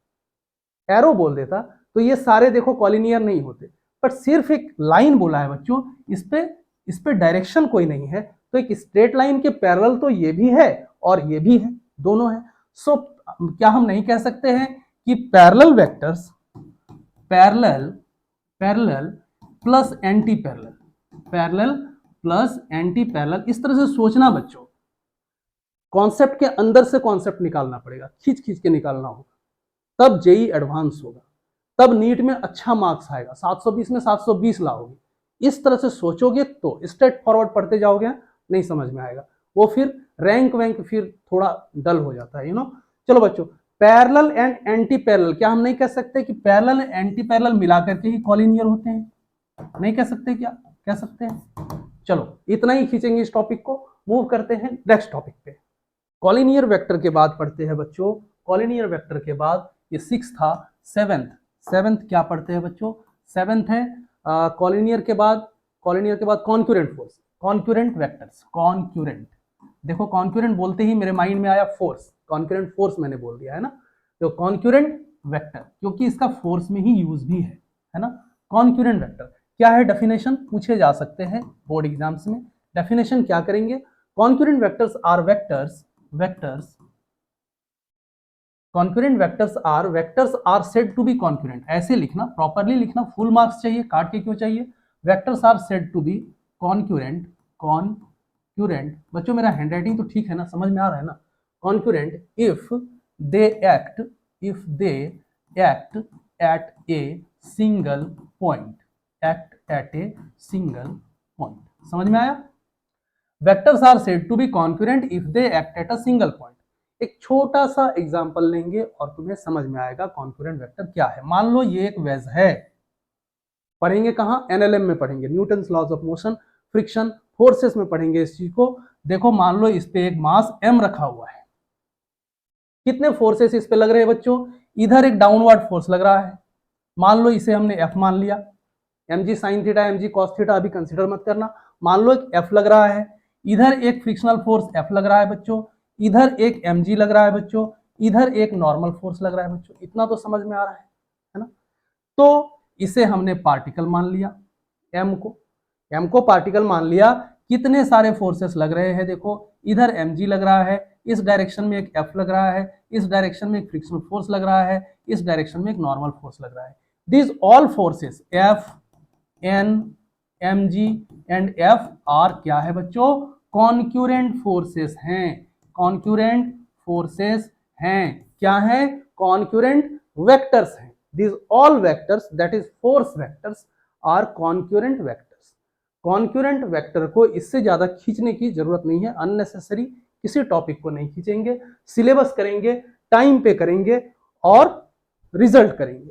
एरो बोल देता तो ये सारे देखो कॉलिनियर नहीं होते, पर सिर्फ एक लाइन बोला है बच्चों, इस पे डायरेक्शन कोई नहीं है, तो एक स्ट्रेट लाइन के पैरेलल तो ये भी है और ये भी है, दोनों है। सो क्या हम नहीं कह सकते हैं कि parallel vectors, parallel parallel plus anti parallel, parallel plus anti parallel, इस तरह से सोचना बच्चों। कॉन्सेप्ट के अंदर से कॉन्सेप्ट निकालना पड़ेगा, खींच खींच के निकालना होगा, तब जेई एडवांस होगा, तब नीट में अच्छा मार्क्स आएगा, 720 में 720 लाओगे। इस तरह से सोचोगे तो स्ट्रेट फॉरवर्ड पढ़ते जाओगे, नहीं समझ में आएगा, वो फिर रैंक वैंक फिर थोड़ा डल हो जाता है, यू नो। चलो बच्चों, पैरेलल एंड एंटी पैरेलल, क्या हम नहीं कह सकते कि पैरेलल एंटी पैरेलल मिलाकर के ही कॉलिनियर होते हैं, नहीं कह सकते क्या, कह सकते हैं। चलो इतना ही खींचेंगे इस टॉपिक को, मूव करते हैं नेक्स्ट टॉपिक पे। कॉलिनियर वेक्टर के बाद पढ़ते हैं बच्चों, कॉलिनियर वेक्टर के बाद ये 6 था, 7th क्या पढ़ते हैं बच्चों, 7th है कॉलिनियर के बाद, कॉलिनियर के बाद concurrent force, concurrent vectors, concurrent. देखो कॉन्क्यूरेंट बोलते ही मेरे माइंड में आया फोर्स, कॉन्क्यूरेंट फोर्स मैंने बोल दिया है ना, तो कॉन्क्यूरेंट वेक्टर, क्योंकि इसका फोर्स में ही यूज भी है ना। कॉन्क्यूरेंट वेक्टर क्या है, डेफिनेशन पूछे जा सकते हैं बोर्ड एग्जाम्स में। डेफिनेशन क्या करेंगे, concurrent vectors are vectors, vectors concurrent vectors are said to be concurrent, ऐसे लिखना, प्रॉपरली लिखना, फुल मार्क्स चाहिए, काट के क्यों चाहिए। Vectors are said to be concurrent, concurrent, बच्चों मेरा हैंडराइटिंग तो ठीक है ना, समझ में आ रहा है ना। Concurrent if they act at a single point, act at a single point, समझ में आया। Vectors are said to be concurrent if they act at a single point. एक छोटा सा एग्जांपल लेंगे और तुम्हें समझ में आएगा कॉन्क्यूरेंट वेक्टर क्या है। मान लो ये एक वेज है, पढ़ेंगे कहाँ, एनएलएम में पढ़ेंगे, Newton's laws of motion, friction, forces में पढ़ेंगे इस चीज को। देखो मान लो इस पे एक मास m रखा हुआ है, कितने फोर्सेस इस पे लग रहे हैं बच्चों, इधर एक डाउनवर्ड फोर्स लग रहा है, मान लो इसे हमने F मान लिया, mg sin theta mg cos theta अभी कंसीडर मत करना, मान लो एक F लग रहा है, इधर एक फ्रिक्शनल फोर्स F लग रहा है बच्चों, इधर एक mg लग रहा है बच्चों, इधर एक नॉर्मल फोर्स लग रहा है बच्चों, इतना तो समझ में आ रहा है ना। तो इसे हमने पार्टिकल मान लिया, m को पार्टिकल मान लिया कितने सारे फोर्सेस लग रहे हैं, देखो इधर mg लग रहा है, इस डायरेक्शन में एक F लग रहा है, इस डायरेक्शन में एक फ्रिक्शनल फोर्स लग रहा है, इस डायरेक्शन में एक नॉर्मल फोर्स लग रहा है। These all forces F, N, mg and F are क्या है बच्चों, कॉन्क्यूरेंट फोर्सेस हैं, कॉन्क्यूरेंट फोर्सेस हैं, क्या है, कॉन्क्यूरेंट वेक्टर्स हैं। These all vectors that is force vectors are concurrent vectors। Concurrent vector को इससे ज्यादा खींचने की जरूरत नहीं है, अननेसेसरी किसी टॉपिक को नहीं खींचेंगे, सिलेबस करेंगे, टाइम पे करेंगे और रिजल्ट करेंगे।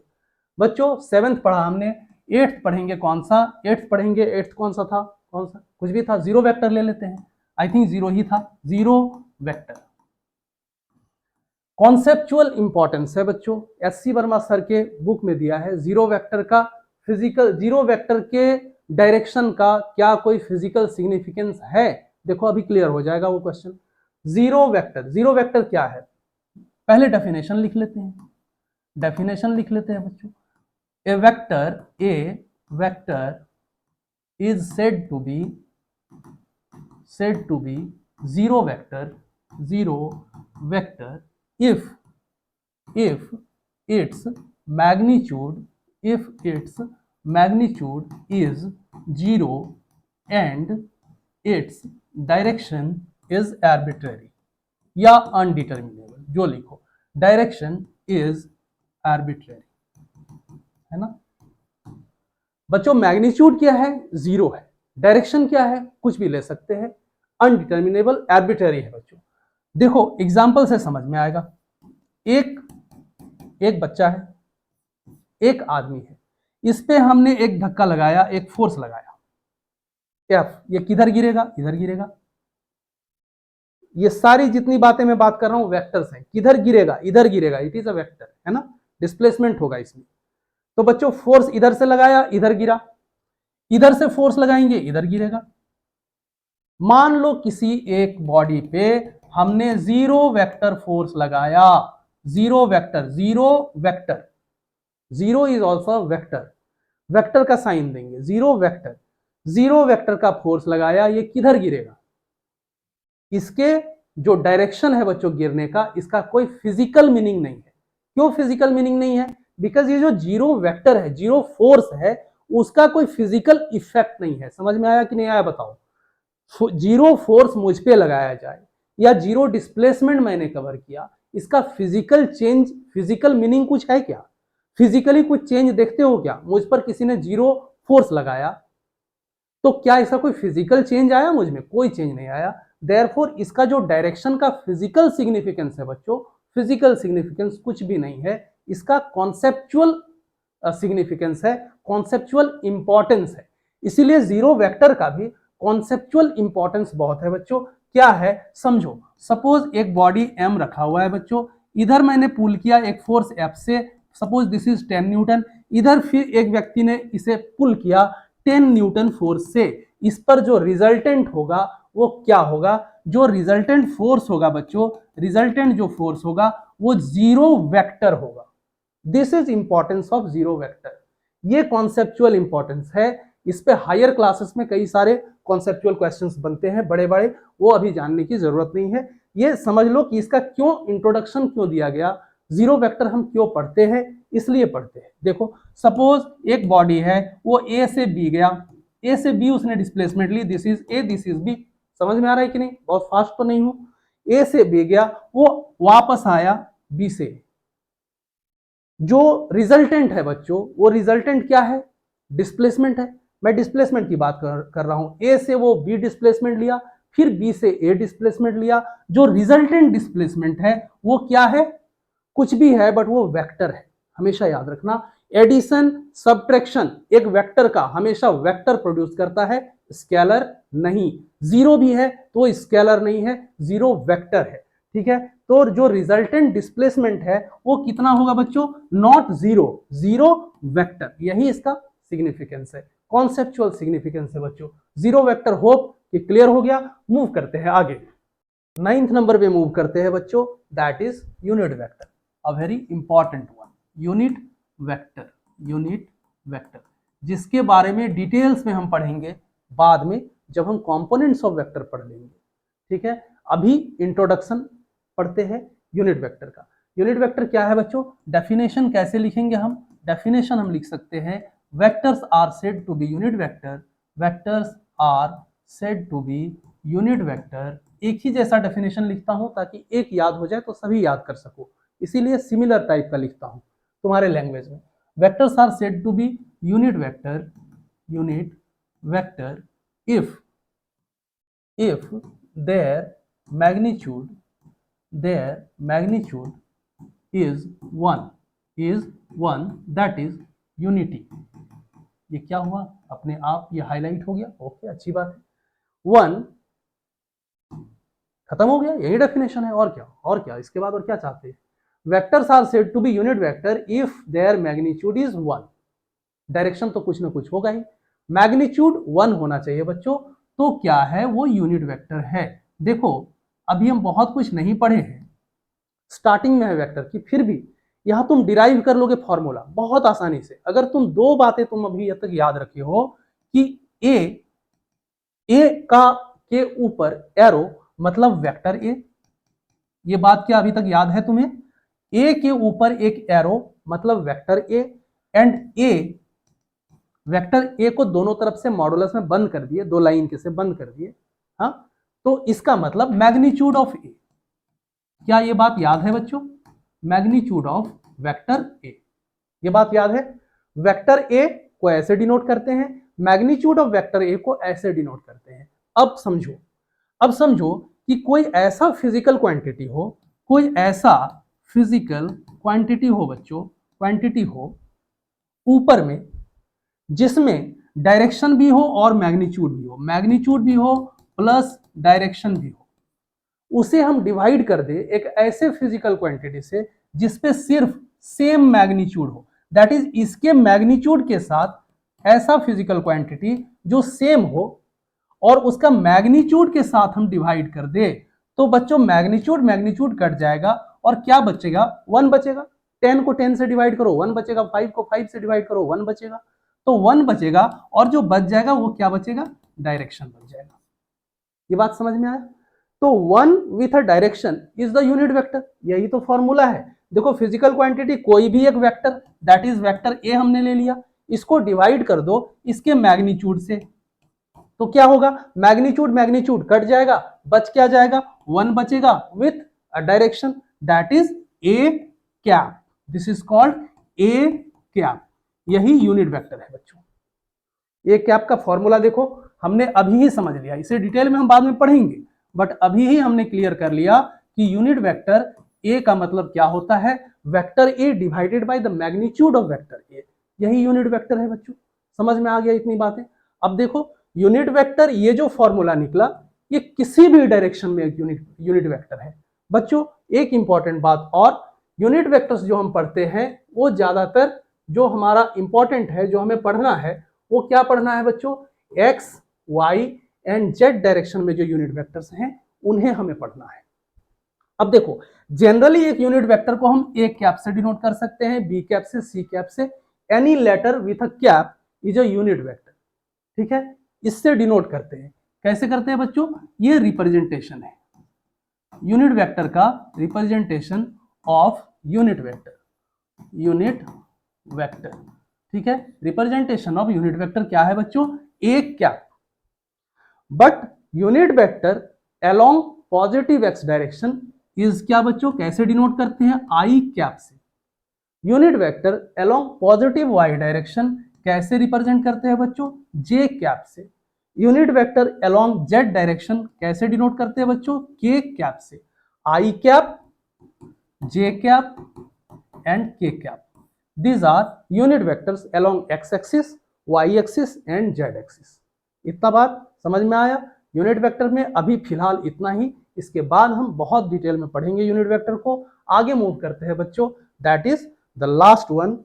बच्चों 7th पढ़ा हमने, 8th पढ़ेंगे कौन सा, 8th पढ़ेंगे, 8th कौन सा था, कौन सा, कुछ भी था, जीरो वेक्टर ले लेते हैं, आई थिंक जीरो ही था, जीरो वेक्टर। कॉन्सेप्चुअल इंपॉर्टेंस है बच्चों, एससी वर्मा सर के बुक में दिया है, जीरो वेक्टर का फिजिकल, जीरो वेक्टर के डायरेक्शन का क्या कोई फिजिकल सिग्निफिकेंस है, देखो अभी क्लियर हो जाएगा वो क्वेश्चन। जीरो वेक्टर क्या है, पहले डेफिनेशन लिख लेते हैं, डेफिनेशन लिख लेते हैं बच्चों। A vector is said to be zero vector if its magnitude is 0 and its direction is arbitrary या undeterminable, जो लिखो, direction is arbitrary, है ना बच्चों। मैग्नीट्यूड क्या है, 0 है, डायरेक्शन क्या है, कुछ भी ले सकते हैं, अनडिटर्मिनेबल, आर्बिट्ररी है बच्चों। देखो एग्जाम्पल से समझ में आएगा, एक बच्चा है, एक आदमी है, इस पे हमने एक धक्का लगाया, एक फोर्स लगाया F, ये किधर गिरेगा, इधर गिरेगा। ये सारी जितनी बातें मैं बात कर रहा हूं वेक्टर्स हैं, किधर गिरेगा, इधर गिरेगा, इट इज अ वेक्टर, है ना, डिस्प्लेसमेंट होगा इसमें। तो बच्चों फोर्स इधर से लगाया, इधर गिरा, इधर से फोर्स लगाएंगे, इधर गिरेगा। मान लो किसी एक बॉडी पे हमने जीरो वेक्टर फोर्स लगाया, zero vector, zero is also vector, vector का साइन देंगे, जीरो वेक्टर का फोर्स लगाया, ये किधर गिरेगा, इसके जो डायरेक्शन है बच्चों गिरने का, इसका कोई फिजिकल मीनिंग नहीं है। क्यों फिजिकल मीनिंग नहीं है, बिकॉज ये जो जीरो वेक्टर है, जीरो फोर्स है, उसका कोई फिजिकल इफेक्ट नहीं है। समझ में आया कि नहीं आया बताओ। जीरो फोर्स मुझ पे लगाया जाए या जीरो डिस्प्लेसमेंट मैंने कवर किया, इसका फिजिकल चेंज, फिजिकल मीनिंग कुछ है क्या, फिजिकली कुछ चेंज देखते हो क्या, मुझ पर किसी ने जीरो फोर्स लगाया तो क्या इसका कोई फिजिकल चेंज आया, मुझ में कोई चेंज नहीं आया। देयरफॉर इसका जो डायरेक्शन का फिजिकल सिग्निफिकेंस है बच्चों, फिजिकल सिग्निफिकेंस कुछ भी नहीं है, इसका कॉन्सेप्चुअल सिग्निफिकेंस है, कॉन्सेप्चुअल इंपॉर्टेंस है। इसीलिए जीरो वेक्टर का भी कॉन्सेप्चुअल इंपॉर्टेंस बहुत है बच्चों। क्या है समझो, सपोज एक बॉडी m रखा हुआ है बच्चों, इधर मैंने पुल किया एक फोर्स F से, सपोज दिस इज 10 न्यूटन, इधर फिर एक व्यक्ति ने इसे पुल किया 10 न्यूटन फोर्स से, इस पर जो रिजल्टेंट होगा वो क्या होगा, जो रिजल्टेंट फोर्स होगा बच्चों, रिजल्टेंट जो फोर्स होगा वो जीरो वेक्टर होगा। This is importance of zero vector, ये कॉन्सेप्चुअल इंपॉर्टेंस है। इस पे हायर क्लासेस में कई सारे कॉन्सेप्चुअल क्वेश्चंस बनते हैं बड़े बड़े, वो अभी जानने की जरूरत नहीं है। ये समझ लो कि इसका क्यों इंट्रोडक्शन क्यों दिया गया, जीरो वेक्टर हम क्यों पढ़ते हैं, इसलिए पढ़ते हैं। देखो सपोज एक बॉडी है, वो ए से बी गया, ए से बी उसने डिस्प्लेसमेंट ली, this is A this is B, समझ में आ रहा है कि नहीं, बहुत फास्ट तो नहीं हूं। ए से बी गया, वो वापस आया बी से, जो रिजल्टेंट है बच्चों, वो रिजल्टेंट क्या है, डिस्प्लेसमेंट है। मैं डिस्प्लेसमेंट की बात कर रहा हूं, ए से वो बी डिस्प्लेसमेंट लिया, फिर बी से ए डिस्प्लेसमेंट लिया, जो रिजल्टेंट डिस्प्लेसमेंट है वो क्या है, कुछ भी है बट वो वेक्टर है, हमेशा याद रखना। एडिशन सब्ट्रैक्शन एक वेक्टर का हमेशा वेक्टर प्रोड्यूस करता है, स्केलर नहीं। जीरो भी है तो स्केलर नहीं है, जीरो वेक्टर है, ठीक है। तो जो रिजल्टेंट डिस्प्लेसमेंट है वो कितना होगा बच्चों, नॉट जीरो, जीरो वेक्टर, यही इसका सिग्निफिकेंस है, कॉन्सेप्चुअल सिग्निफिकेंस है बच्चों जीरो वेक्टर। होप कि क्लियर हो गया। मूव करते हैं आगे, 9th नंबर पे मूव करते हैं बच्चों, that is unit vector, a very important one. Unit vector जिसके बारे में डिटेल्स में हम पढ़ेंगे बाद में, जब हम कंपोनेंट्स ऑफ वेक्टर पढ़ लेंगे। ठीक है, अभी इंट्रोडक्शन पढ़ते हैं यूनिट वेक्टर का। यूनिट वेक्टर क्या है बच्चों? डेफिनेशन कैसे लिखेंगे हम? डेफिनेशन हम लिख सकते हैं, vectors are said to be unit vector, vectors are said to be unit vector. एक ही जैसा डेफिनेशन लिखता हूं ताकि एक याद हो जाए तो सभी याद कर सको, इसीलिए सिमिलर टाइप का लिखता हूं तुम्हारे लैंग्वेज में। Vectors are said to be unit vector, unit vector if their magnitude is one that is unity। ये क्या हुआ? अपने आप ये हाईलाइट हो गया। ओके, अच्छी बात है। वन खत्म हो गया, यही डेफिनेशन है। और क्या, और क्या इसके बाद और क्या चाहते हैं? Vectors are said to be unit vector if their magnitude is one. Direction तो कुछ ना कुछ होगा ही, मैग्नीट्यूड वन होना चाहिए बच्चों, तो क्या है? वो यूनिट वेक्टर है। देखो अभी हम बहुत कुछ नहीं पढ़े हैं, स्टार्टिंग में है वेक्टर की, फिर भी यहां तुम डिराइव कर लोगे फॉर्मूला बहुत आसानी से। अगर तुम दो बातें तुम अभी तक याद रखे हो कि ए का के ऊपर एरो मतलब वेक्टर ए, ये बात क्या अभी तक याद है तुम्हें? ए के ऊपर एक एरो मतलब vector a, and A vector A को दोनों तरफ से मॉडुलस में बंद कर दिए, दो लाइन के से बंद कर दिए। हाँ, तो इसका मतलब मैग्नीट्यूड ऑफ ए, क्या ये बात याद है बच्चों? मैग्नीट्यूड ऑफ वेक्टर ए, ये बात याद है? वेक्टर ए को ऐसे डिनोट करते हैं, मैग्नीट्यूड ऑफ वेक्टर ए को ऐसे डिनोट करते हैं। अब समझो कि कोई ऐसा फिजिकल क्वांटिटी हो, कोई ऐसा फिजिकल क्वांटिटी हो बच्चों, क्वांटिटी हो ऊपर में जिसमें डायरेक्शन भी हो और मैग्नीट्यूड भी हो, मैग्नीट्यूड भी हो प्लस डायरेक्शन भी हो, उसे हम डिवाइड कर दे एक ऐसे फिजिकल क्वांटिटी से जिसपे सिर्फ सेम मैग्नीट्यूड हो। दैट इज इसके मैग्नीट्यूड के साथ ऐसा फिजिकल क्वांटिटी जो सेम हो और उसका मैग्नीट्यूड के साथ हम डिवाइड कर दे, तो बच्चों मैग्नीट्यूड कट जाएगा और क्या बचेगा? वन बचेगा। 10 को 10 से डिवाइड करो 1 बचेगा, 5 को 5 से डिवाइड करो 1 बचेगा, तो 1 बचेगा और जो बच जाएगा वो क्या बचेगा? डायरेक्शन बच जाएगा। ये बात समझ में आया? तो one with a direction is the unit vector, यही तो फॉर्मूला है। देखो फिजिकल क्वांटिटी कोई भी एक वेक्टर, दैट इज वेक्टर ए हमने ले लिया, इसको डिवाइड कर दो इसके मैग्नीट्यूड से, तो क्या होगा? मैग्नीट्यूड कट जाएगा, बच क्या जाएगा? 1 बचेगा with a direction, that is A cap. This is called A cap, यही यूनिट वेक्टर है बच्चों। ए कैप का फॉर्मूला देखो, हमने अभी ही समझ लिया, इसे डिटेल में हम बाद में पढ़ेंगे, बट अभी ही हमने क्लियर कर लिया कि यूनिट वेक्टर ए का मतलब क्या होता है? Vector A divided by the magnitude of vector ए, यही यूनिट वेक्टर है बच्चों। समझ में आ गया इतनी बातें? अब देखो यूनिट वेक्टर, ये जो फॉर्मूला निकला, ये किसी भी डायरेक्शन में एक यूनिट वेक्टर है बच्चों। एक इंपॉर्टेंट बात और, यूनिट वेक्टर्स जो हम पढ़ते हैं वो ज्यादातर जो हमारा इंपॉर्टेंट है, जो हमें पढ़ना है, वो क्या पढ़ना है बच्चों? X y and z direction में जो यूनिट वेक्टर्स हैं उन्हें हमें पढ़ना है। अब देखो जनरली एक यूनिट वेक्टर को हम ए कैप से डिनोट कर सकते हैं, बी कैप से, सी कैप से, any letter with a cap is a unit vector. ठीक है, इससे डिनोट करते हैं। कैसे करते हैं बच्चों? ये रिप्रेजेंटेशन है यूनिट वेक्टर का, representation of unit vector, unit vector. ठीक है, रिप्रेजेंटेशन ऑफ यूनिट वेक्टर क्या है बच्चों? A cap. But unit vector along positive x direction is क्या बच्चों? कैसे डिनोट करते हैं? आई कैप से। Unit vector along positive Y direction कैसे रिप्रेजेंट करते हैं बच्चों? जे कैप से। Unit vector along Z direction कैसे डिनोट करते हैं बच्चों? के कैप से। I cap, J cap and के cap, these are unit vectors along x axis, y axis and z axis। इतना बात समझ में आया? यूनिट वेक्टर में अभी फिलहाल इतना ही, इसके बाद हम बहुत डिटेल में पढ़ेंगे यूनिट वेक्टर को। आगे मूव करते हैं बच्चों, that is the last one,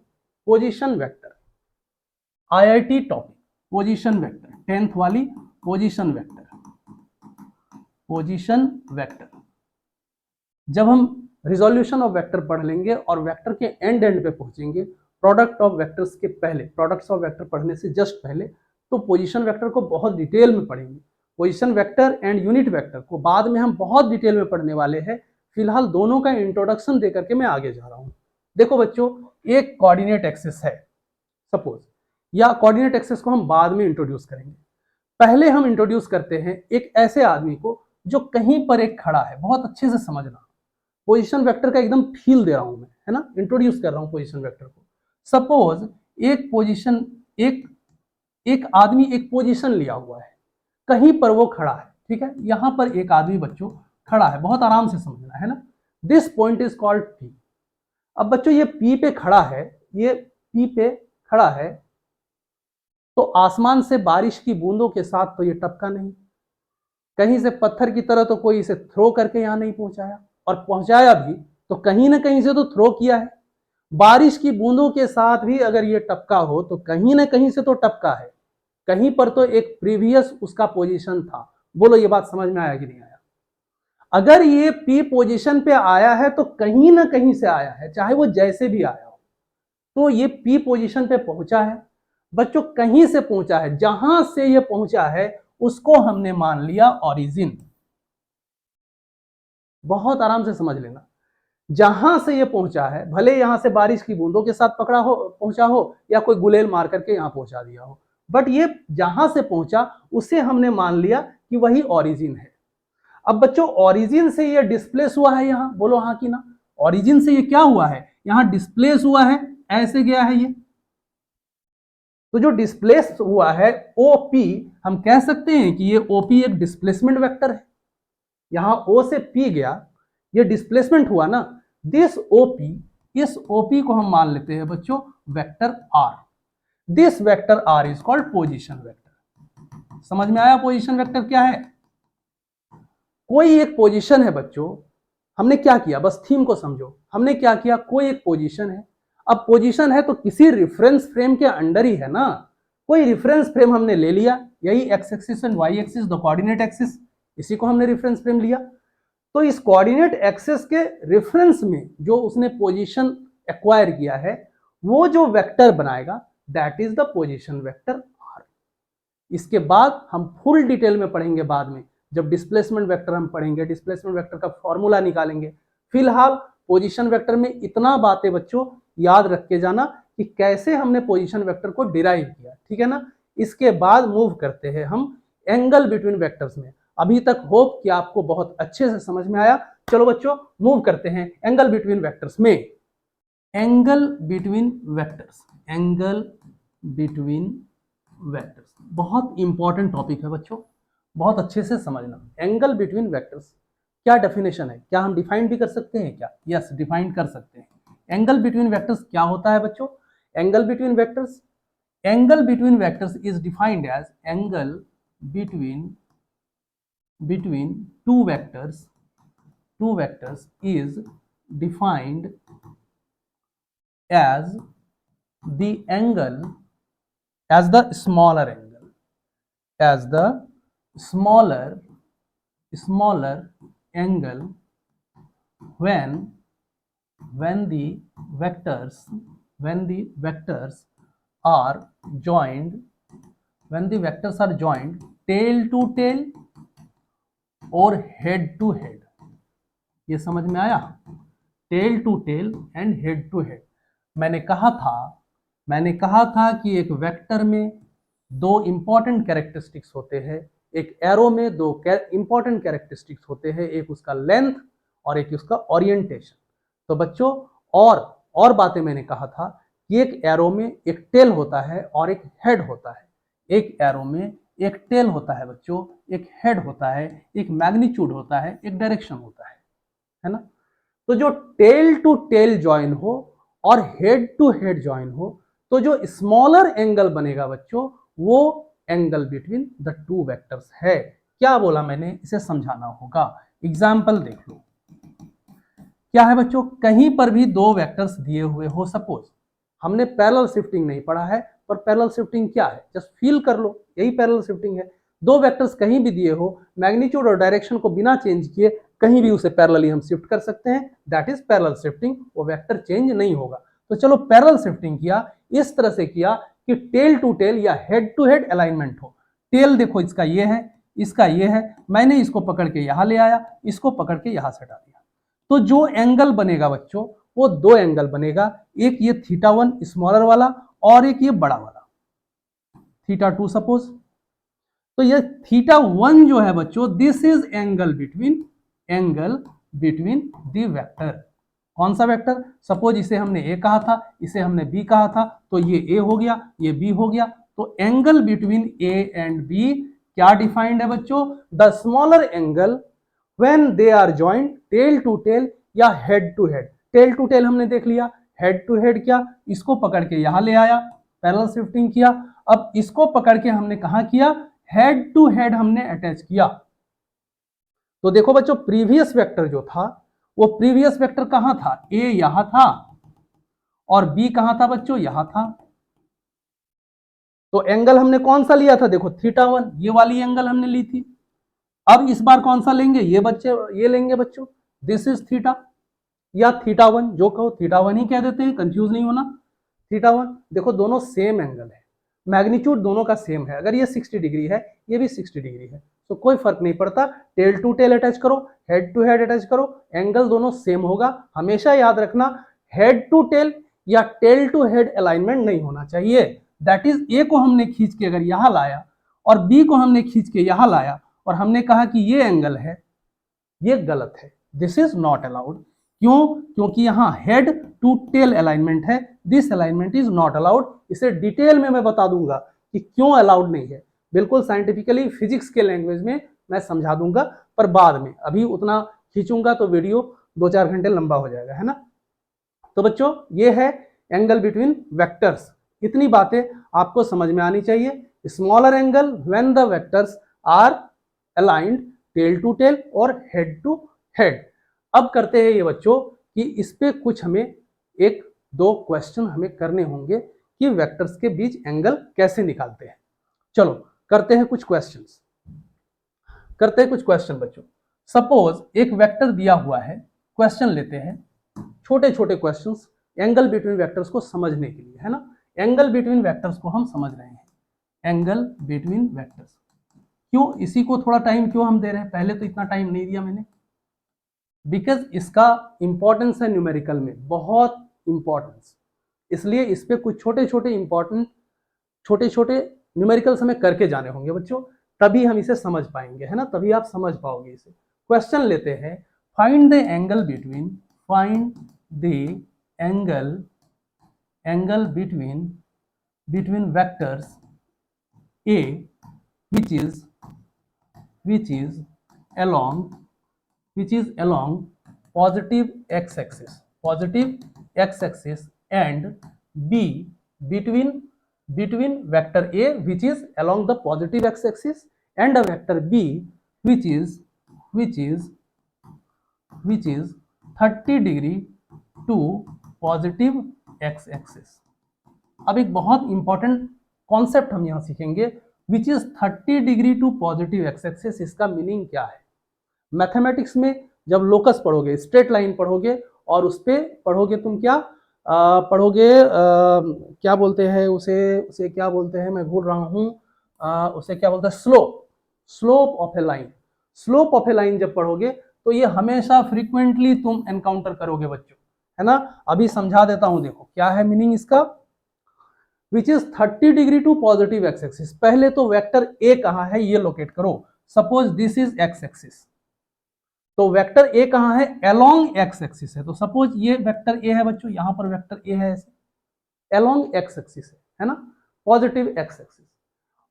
position vector. IIT topic, position vector, 10th वाली पोजीशन वेक्टर। पोजीशन वेक्टर जब हम रिजोल्यूशन ऑफ वेक्टर पढ़ लेंगे और वेक्टर के एंड पे पहुंचेंगे, प्रोडक्ट ऑफ वेक्टर्स के पहले, प्रोडक्ट्स ऑफ वेक्टर पढ़ने से जस्ट पहले, तो पोजीशन वेक्टर को बहुत डिटेल में पढ़ेंगे। Position vector and unit vector को बाद में हम बहुत डिटेल में पढ़ने वाले हैं। फिलहाल दोनों का इंट्रोडक्शन दे करके मैं आगे जा रहा हूं। देखो बच्चों, एक कोऑर्डिनेट एक्सिस है सपोज, या कोऑर्डिनेट एक्सिस को हम बाद में इंट्रोड्यूस करेंगे। पहले हम इंट्रोड्यूस करते हैं एक ऐसे आदमी को जो कहीं पर एक खड़ा है। बहुत अच्छे से समझना, पोजीशन वेक्टर का एकदम फील दे रहा हूं मैं, है ना, इंट्रोड्यूस कर रहा हूं पोजीशन वेक्टर को। सपोज एक पोजीशन, एक आदमी एक पोजीशन लिया हुआ है, कहीं पर वो खड़ा है, ठीक है। यहां पर एक आदमी बच्चों खड़ा है, बहुत आराम से समझना है ना। This point is called P. अब बच्चों ये पी पे खड़ा है, ये पी पे खड़ा है, तो आसमान से बारिश की बूंदों के साथ तो ये टपका नहीं, कहीं से पत्थर की तरह तो कोई इसे थ्रो करके यहां नहीं पहुंचाया, और पहुंचाया भी तो कहीं ना कहीं से तो थ्रो किया है। बारिश की बूंदों के साथ भी अगर ये टपका हो तो कहीं ना कहीं से तो टपका है, कहीं पर तो एक प्रीवियस उसका पोजीशन था। बोलो ये बात समझ में आया कि नहीं आया? अगर ये पी पोजीशन पे आया है तो कहीं ना कहीं से आया है, चाहे वो जैसे भी आया हो। तो ये पी पोजीशन पे पहुंचा है बच्चों, कहीं से पहुंचा है, जहां से ये पहुंचा है उसको हमने मान लिया ओरिजिन। बहुत आराम से समझ लेना, जहां से ये पहुंचा है, भले यहां से बारिश की बूंदों के साथ पकड़ा हो, पहुंचा हो, या कोई गुलेल मार करके यहां पहुंचा दिया हो, बट ये जहां से पहुंचा उसे हमने मान लिया कि वही ओरिजिन है। अब बच्चों ओरिजिन से ये डिस्प्लेस हुआ है यहां, बोलो हाँ कि ना? ओरिजिन से ये क्या हुआ है? यहां डिस्प्लेस हुआ है, ऐसे गया है ये। तो जो डिस्प्लेस हुआ है ओपी, हम कह सकते हैं कि ये ओपी एक डिस्प्लेसमेंट वेक्टर है। यहां ओ से पी गया, ये डिस्प्लेसमेंट हुआ ना। दिस ओपी, इस ओपी को हम मान लेते हैं बच्चों vector R. This vector R is called position vector. समझ में आया पोजीशन वेक्टर क्या है? कोई एक पोजीशन है बच्चों, हमने क्या किया, बस थीम को समझो। हमने क्या किया, कोई एक पोजीशन है। अब पोजीशन है तो किसी रेफरेंस फ्रेम के अंडर ही है ना। कोई रेफरेंस फ्रेम हमने ले लिया, यही x axis and y axis, the coordinate axis, इसी को हमने रेफरेंस फ्रेम लिया। तो इस कोऑर्डिनेट एक्सिस के रेफरेंस में जो उसने पोजीशन एक्वायर किया है, वो जो वेक्टर बनाएगा that is the position vector R. इसके बाद हम फुल डिटेल में पढ़ेंगे बाद में, जब डिस्प्लेसमेंट वेक्टर हम पढ़ेंगे, डिस्प्लेसमेंट वेक्टर का फॉर्मूला निकालेंगे। फिलहाल पोजीशन वेक्टर में इतना बातें बच्चों याद रख के जाना कि कैसे हमने पोजीशन वेक्टर को डिराइव किया, ठीक है ना। इसके बाद मूव करते हैं हम एंगल बिटवीन वेक्टर्स में। अभी तक होप कि आपको बहुत अच्छे से समझ में आया। चलो बच्चों मूव करते हैं एंगल बिटवीन वेक्टर्स में। Angle between vectors, angle between vectors बहुत इंपॉर्टेंट टॉपिक है बच्चों, बहुत अच्छे से समझना। एंगल बिटवीन वेक्टर्स क्या डेफिनेशन है, क्या हम डिफाइन भी कर सकते हैं क्या? यस, डिफाइन कर सकते हैं। एंगल बिटवीन वेक्टर्स क्या होता है बच्चों? Angle between vectors, angle between vectors is defined as angle between two vectors is defined as the angle, as the smaller angle, as the smaller angle when the vectors are joined, when the vectors are joined tail to tail और हेड टू हेड। ये समझ में आया? Tail to tail and head to head. मैंने कहा था कि एक वेक्टर में दो इंपॉर्टेंट कैरेक्टरिस्टिक्स होते हैं, एक एरो में दो इंपॉर्टेंट कैरेक्टरिस्टिक्स होते हैं, एक उसका लेंथ और एक उसका ओरिएंटेशन। तो बच्चों और बातें मैंने कहा था कि एक एरो में एक टेल होता है और एक हेड होता है। एक एरो में एक टेल होता है बच्चों, एक हेड होता है, एक मैग्नीट्यूड होता है, एक डायरेक्शन होता है ना। तो जो टेल टू टेल ज्वाइन हो और हेड टू हेड ज्वाइन हो, तो जो स्मॉलर एंगल बनेगा बच्चों, वो angle between the two vectors है। क्या बोला मैंने, इसे समझाना होगा। एग्जाम्पल देख लो, क्या है बच्चों, कहीं पर भी दो वेक्टर्स दिए हुए हो, सपोज हमने पैरेलल शिफ्टिंग नहीं पढ़ा है, पर पैरेलल शिफ्टिंग क्या है जस्ट फील कर लो, यही पैरेलल शिफ्टिंग है। दो वेक्टर्स कहीं भी दिए हो, मैग्नीट्यूड और डायरेक्शन को बिना चेंज किए कहीं भी उसे पैरेलली हम शिफ्ट कर सकते हैं, दैट इज पैरेलल शिफ्टिंग। वो वेक्टर चेंज नहीं होगा। तो चलो पैरेलल शिफ्टिंग किया, इस तरह से किया कि टेल टू टेल या हेड टू हेड अलाइनमेंट हो। टेल देखो इसका ये है, इसका ये है, मैंने इसको पकड़ के यहां ले आया, इसको पकड़ के यहां से हटा दिया। तो जो एंगल बनेगा बच्चों वो दो एंगल बनेगा, एक ये θ1 स्मॉलर वाला और एक ये बड़ा वाला θ2 सपोज। तो ये θ1 जो है बच्चों this is angle between the vector. कौन सा वेक्टर? सपोज इसे हमने ए कहा था, इसे हमने बी कहा था, तो ये ए हो गया, ये बी हो गया। तो angle between A and B क्या डिफाइंड है बच्चों? The smaller angle when they are joint tail to tail या head to head. Tail to tail हमने देख लिया, हेड टू हेड क्या, इसको पकड़ के यहां ले आया, पैरेलल शिफ्टिंग किया। अब इसको पकड़ के हमने कहां किया? हेड टू हेड हमने अटैच किया। तो देखो बच्चों प्रीवियस वेक्टर जो था वो प्रीवियस वेक्टर कहां था? ए यहां था और बी कहां था बच्चों? यहां था। तो एंगल हमने कौन सा लिया था? देखो θ1, ये वाली एंगल हमने ली थी। अब इस बार कौन सा लेंगे? ये लेंगे बच्चों, दिस इज थीटा या θ1, जो कहो θ1 ही कह देते हैं, कंफ्यूज नहीं होना। θ1 देखो दोनों सेम एंगल है, मैग्नीट्यूड दोनों का सेम है। अगर ये 60 डिग्री है, ये भी 60 डिग्री है, तो कोई फर्क नहीं पड़ता। टेल टू टेल अटैच करो, हेड टू हेड अटैच करो, एंगल दोनों सेम होगा। हमेशा याद रखना हेड टू टेल या टेल टू हेड अलाइनमेंट नहीं होना चाहिए। दैट इज ए को हमने खींच के अगर यहां लाया और बी को हमने खींच के यहां लाया और हमने कहा कि ये एंगल है, ये गलत है, दिस इज नॉट अलाउड। क्यों? क्योंकि यहां हेड टू टेल अलाइनमेंट है, this alignment is not allowed. इसे डिटेल में मैं बता दूंगा कि क्यों अलाउड नहीं है, बिल्कुल साइंटिफिकली फिजिक्स के लैंग्वेज में मैं समझा दूंगा, पर बाद में। अभी उतना खींचूंगा तो वीडियो 2-4 घंटे लंबा हो जाएगा, है ना। तो बच्चों ये है एंगल बिटवीन वेक्टर्स। इतनी बातें आपको समझ में आनी चाहिए। Smaller angle when the vectors are aligned tail to tail और हेड टू हेड। अब करते हैं ये बच्चों कि इस पे कुछ हमें 1-2 क्वेश्चन हमें करने होंगे कि वेक्टर्स के बीच एंगल कैसे निकालते हैं। चलो करते हैं कुछ क्वेश्चंस, बच्चों। सपोज एक वेक्टर दिया हुआ है, क्वेश्चन लेते हैं, छोटे छोटे क्वेश्चंस एंगल बिटवीन वेक्टर्स को समझने के लिए, है ना। एंगल बिटवीन वेक्टर्स को हम समझ रहे हैं, एंगल बिटवीन वेक्टर्स। क्यों इसी को थोड़ा टाइम क्यों हम दे रहे हैं? पहले तो इतना टाइम नहीं दिया मैंने, बिकॉज इसका इंपॉर्टेंस है न्यूमेरिकल में, बहुत इंपॉर्टेंस। इसलिए इस पे कुछ छोटे छोटे न्यूमेरिकल्स हमें करके जाने होंगे बच्चों, तभी हम इसे समझ पाएंगे, है ना, तभी आप समझ पाओगे इसे। क्वेश्चन लेते हैं, find the angle between vectors A which is along positive x-axis and B between vector A which is along the positive x-axis and a vector B which is 30 degree to positive x-axis। अब एक बहुत इंपॉर्टेंट कॉन्सेप्ट हम यहां सीखेंगे, which is 30 degree to positive x axis. इसका मीनिंग क्या है? मैथमेटिक्स में जब लोकस पढ़ोगे, स्ट्रेट लाइन पढ़ोगे और उस पे पढ़ोगे तुम क्या पढ़ोगे, क्या बोलते हैं उसे क्या बोलते हैं, मैं भूल रहा हूं, उसे क्या बोलते हैं, slope of A line. Slope of A line जब पढ़ोगे तो ये हमेशा फ्रीक्वेंटली तुम एनकाउंटर करोगे बच्चों, है ना। अभी समझा देता हूं, देखो क्या है मीनिंग इसका। Which is 30 degree to positive x axis. पहले तो वेक्टर ए कहां है ये लोकेट करो। Suppose this is x axis, तो वेक्टर ए कहां है? अलोंग एक्स एक्सिस है। तो सपोज ये वेक्टर ए है बच्चों, यहां पर वेक्टर ए है ऐसे, अलोंग एक्स एक्सिस है ना, पॉजिटिव एक्स एक्सिस।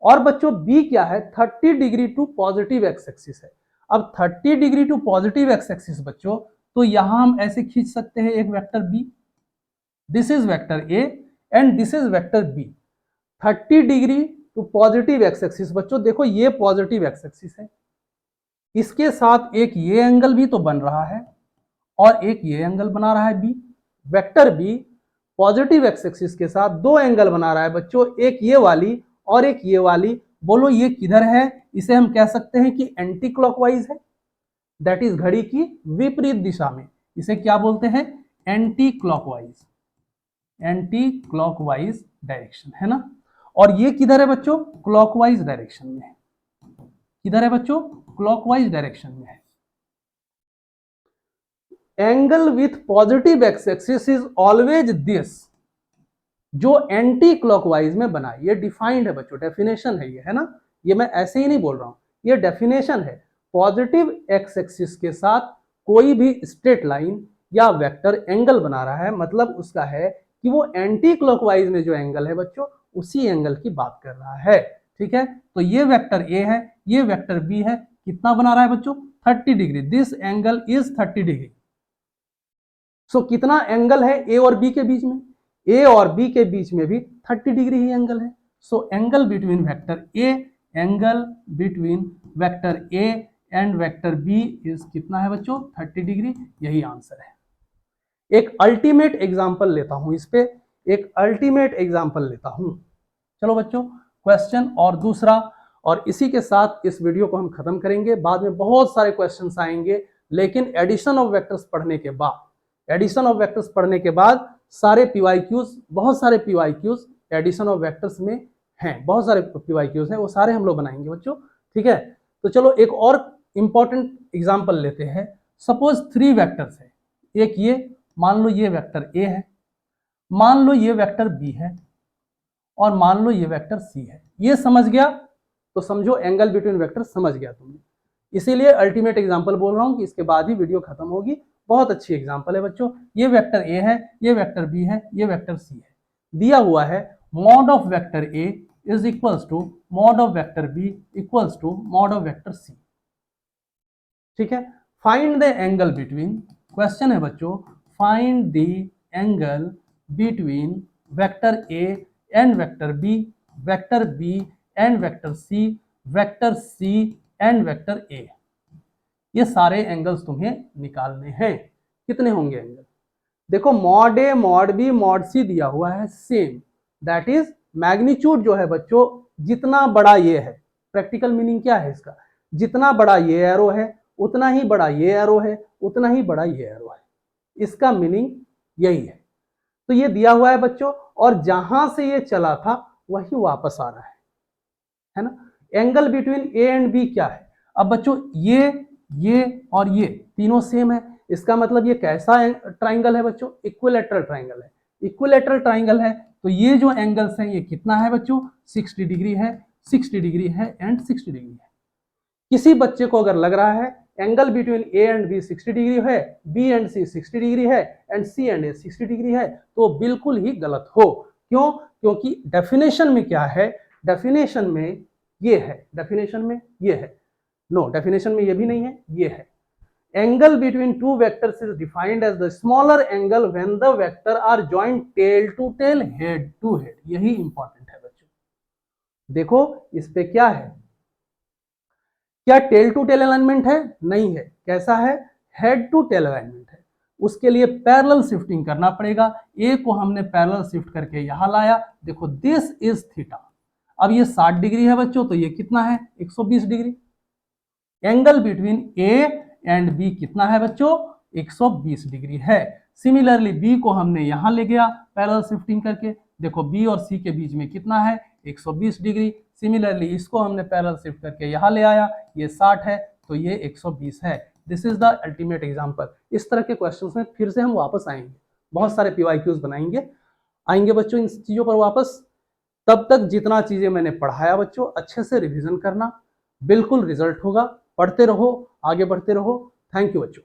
और बच्चों बी क्या है? 30 degree to positive x axis है। अब 30 degree to positive x axis बच्चों, तो यहां हम ऐसे खींच सकते हैं एक vector b, this is vector a and this is vector b. 30 degree to positive x axis बच्चों, देखो ये पॉजिटिव एक्स एक्सिस है, इसके साथ एक ये एंगल भी तो बन रहा है और एक ये एंगल बना रहा है b. Vector b positive x axis के साथ 2 एंगल बना रहा है बच्चों, एक ये वाली और एक ये वाली। बोलो ये किधर है? इसे हम कह सकते हैं कि एंटी क्लॉकवाइज है, दैट इज घड़ी की विपरीत दिशा में। इसे क्या बोलते हैं? एंटी क्लॉकवाइज डायरेक्शन, है ना। और ये किधर है बच्चों? क्लॉकवाइज डायरेक्शन में है। किधर है बच्चों, क्लॉकवाइज डायरेक्शन में है। Angle with positive x axis is always this, जो एंटी क्लॉकवाइज में बना, ये डिफाइंड है बच्चों, डेफिनेशन है ये, है ना, ये मैं ऐसे ही नहीं बोल रहा हूं, ये डेफिनेशन है। पॉजिटिव एक्स एक्सिस के साथ कोई भी स्ट्रेट लाइन या वेक्टर एंगल बना रहा है, मतलब उसका है कि वो एंटी क्लॉकवाइज में जो एंगल है बच्चों, उसी एंगल की बात कर रहा है। ठीक है, तो ये वेक्टर ए है, ये वेक्टर बी है, कितना बना रहा है बच्चों, 30 degree, this angle is 30 degree. So कितना एंगल है ए और बी के बीच में, ए और बी के बीच में भी 30 डिग्री ही एंगल है। So angle between vector a, angle between vector a and vector b is कितना है बच्चों, 30 डिग्री, यही आंसर है। एक अल्टीमेट एग्जांपल लेता हूं इस पे, एक अल्टीमेट एग्जांपल लेता हूं। चलो बच्चों, क्वेश्चन और दूसरा, और इसी के साथ इस वीडियो को हम खत्म करेंगे। बाद में बहुत सारे क्वेश्चंस आएंगे, लेकिन एडिशन ऑफ वेक्टर्स पढ़ने के बाद, एडिशन ऑफ वेक्टर्स पढ़ने के बाद सारे पीवाईक्यूज, बहुत सारे पीवाईक्यूज एडिशन ऑफ वेक्टर्स में हैं, बहुत सारे पीवाईक्यूज हैं, वो सारे हम लोग बनाएंगे बच्चों। ठीक है, तो चलो एक और इंपॉर्टेंट एग्जांपल लेते हैं। सपोज 3 वेक्टर्स है, एक ये, मान लो ये वेक्टर ए है, मान लो ये वेक्टर बी है, और मान लो ये वेक्टर सी है। ये समझ गया तो समझो एंगल बिटवीन वेक्टर समझ गया तुमने, इसीलिए अल्टीमेट एग्जांपल बोल रहा हूं कि इसके बाद ही वीडियो खत्म होगी। बहुत अच्छी एग्जांपल है बच्चों। ये वेक्टर ए है, ये वेक्टर बी है, ये वेक्टर सी है। दिया हुआ है mod of vector a is equals to mod of vector b equals to mod of vector c. ठीक है, find the angle between, question है बच्चों, find the angle between vector a and vector B, vector b and vector c, vector c and vector a. ये सारे एंगल्स तुम्हें निकालने हैं। कितने होंगे एंगल, देखो मॉड ए, मॉड बी, मॉड सी दिया हुआ है सेम, दैट इज मैग्नीट्यूड जो है बच्चों, जितना बड़ा ये है, प्रैक्टिकल मीनिंग क्या है इसका, जितना बड़ा ये एरो है उतना ही बड़ा ये एरो है, उतना ही बड़ा ये एरो है, इसका मीनिंग यही है। तो ये दिया हुआ है बच्चों, और जहां से ये चला था वही वापस आ रहा है ना। Angle between A and B क्या है, अब बच्चों ये और ये तीनों सेम है, इसका मतलब ये कैसा ट्राइंगल है बच्चों, इक्विलैटरल ट्राइंगल है। इक्विलैटरल ट्राइंगल है तो ये जो एंगल्स हैं ये कितना है बच्चों, 60 डिग्री है, 60 डिग्री है एंड 60 डिग्री है। किसी बच्चे को अगर लग रहा है angle between A and b 60 degree है, बी एंड सी 60 डिग्री है and c and a 60 degree है, तो बिल्कुल ही गलत हो। क्यों, क्योंकि डेफिनेशन में क्या है, डेफिनेशन में ये है, डेफिनेशन में ये है, नो डेफिनेशन में ये भी नहीं है, ये है। Angle between two vectors is defined as the smaller angle when the vector are joined tail to tail, head to head. यही इंपॉर्टेंट है बच्चों। देखो इस पे क्या है, क्या टेल टू टेल अलाइनमेंट है, नहीं है, कैसा है, हेड टू टेल अलाइनमेंट है। उसके लिए पैरेलल शिफ्टिंग करना पड़ेगा। ए को हमने पैरेलल शिफ्ट करके यहां लाया, देखो दिस इज थीटा। अब ये 60 डिग्री है बच्चों, तो ये कितना है, 120 degree. Angle between A and b कितना है बच्चों, 120 डिग्री है। सिमिलरली बी को हमने यहां ले गया पैरेलल शिफ्टिंग करके, देखो बी और सी के बीच में कितना है, 120 डिग्री। सिमिलरली इसको हमने पैरेलल शिफ्ट करके यहां ले आया, ये 60 है तो ये 120 है। This is the ultimate example. इस तरह के क्वेश्चंस में फिर से हम वापस आएंगे, बहुत सारे पीवाईक्यूज बनाएंगे, आएंगे बच्चों इन चीजों पर वापस। तब तक जितना चीजें मैंने पढ़ाया बच्चों अच्छे से रिवीजन करना, बिल्कुल रिजल्ट होगा। पढ़ते रहो, आगे बढ़ते रहो। थैंक यू बच्चों।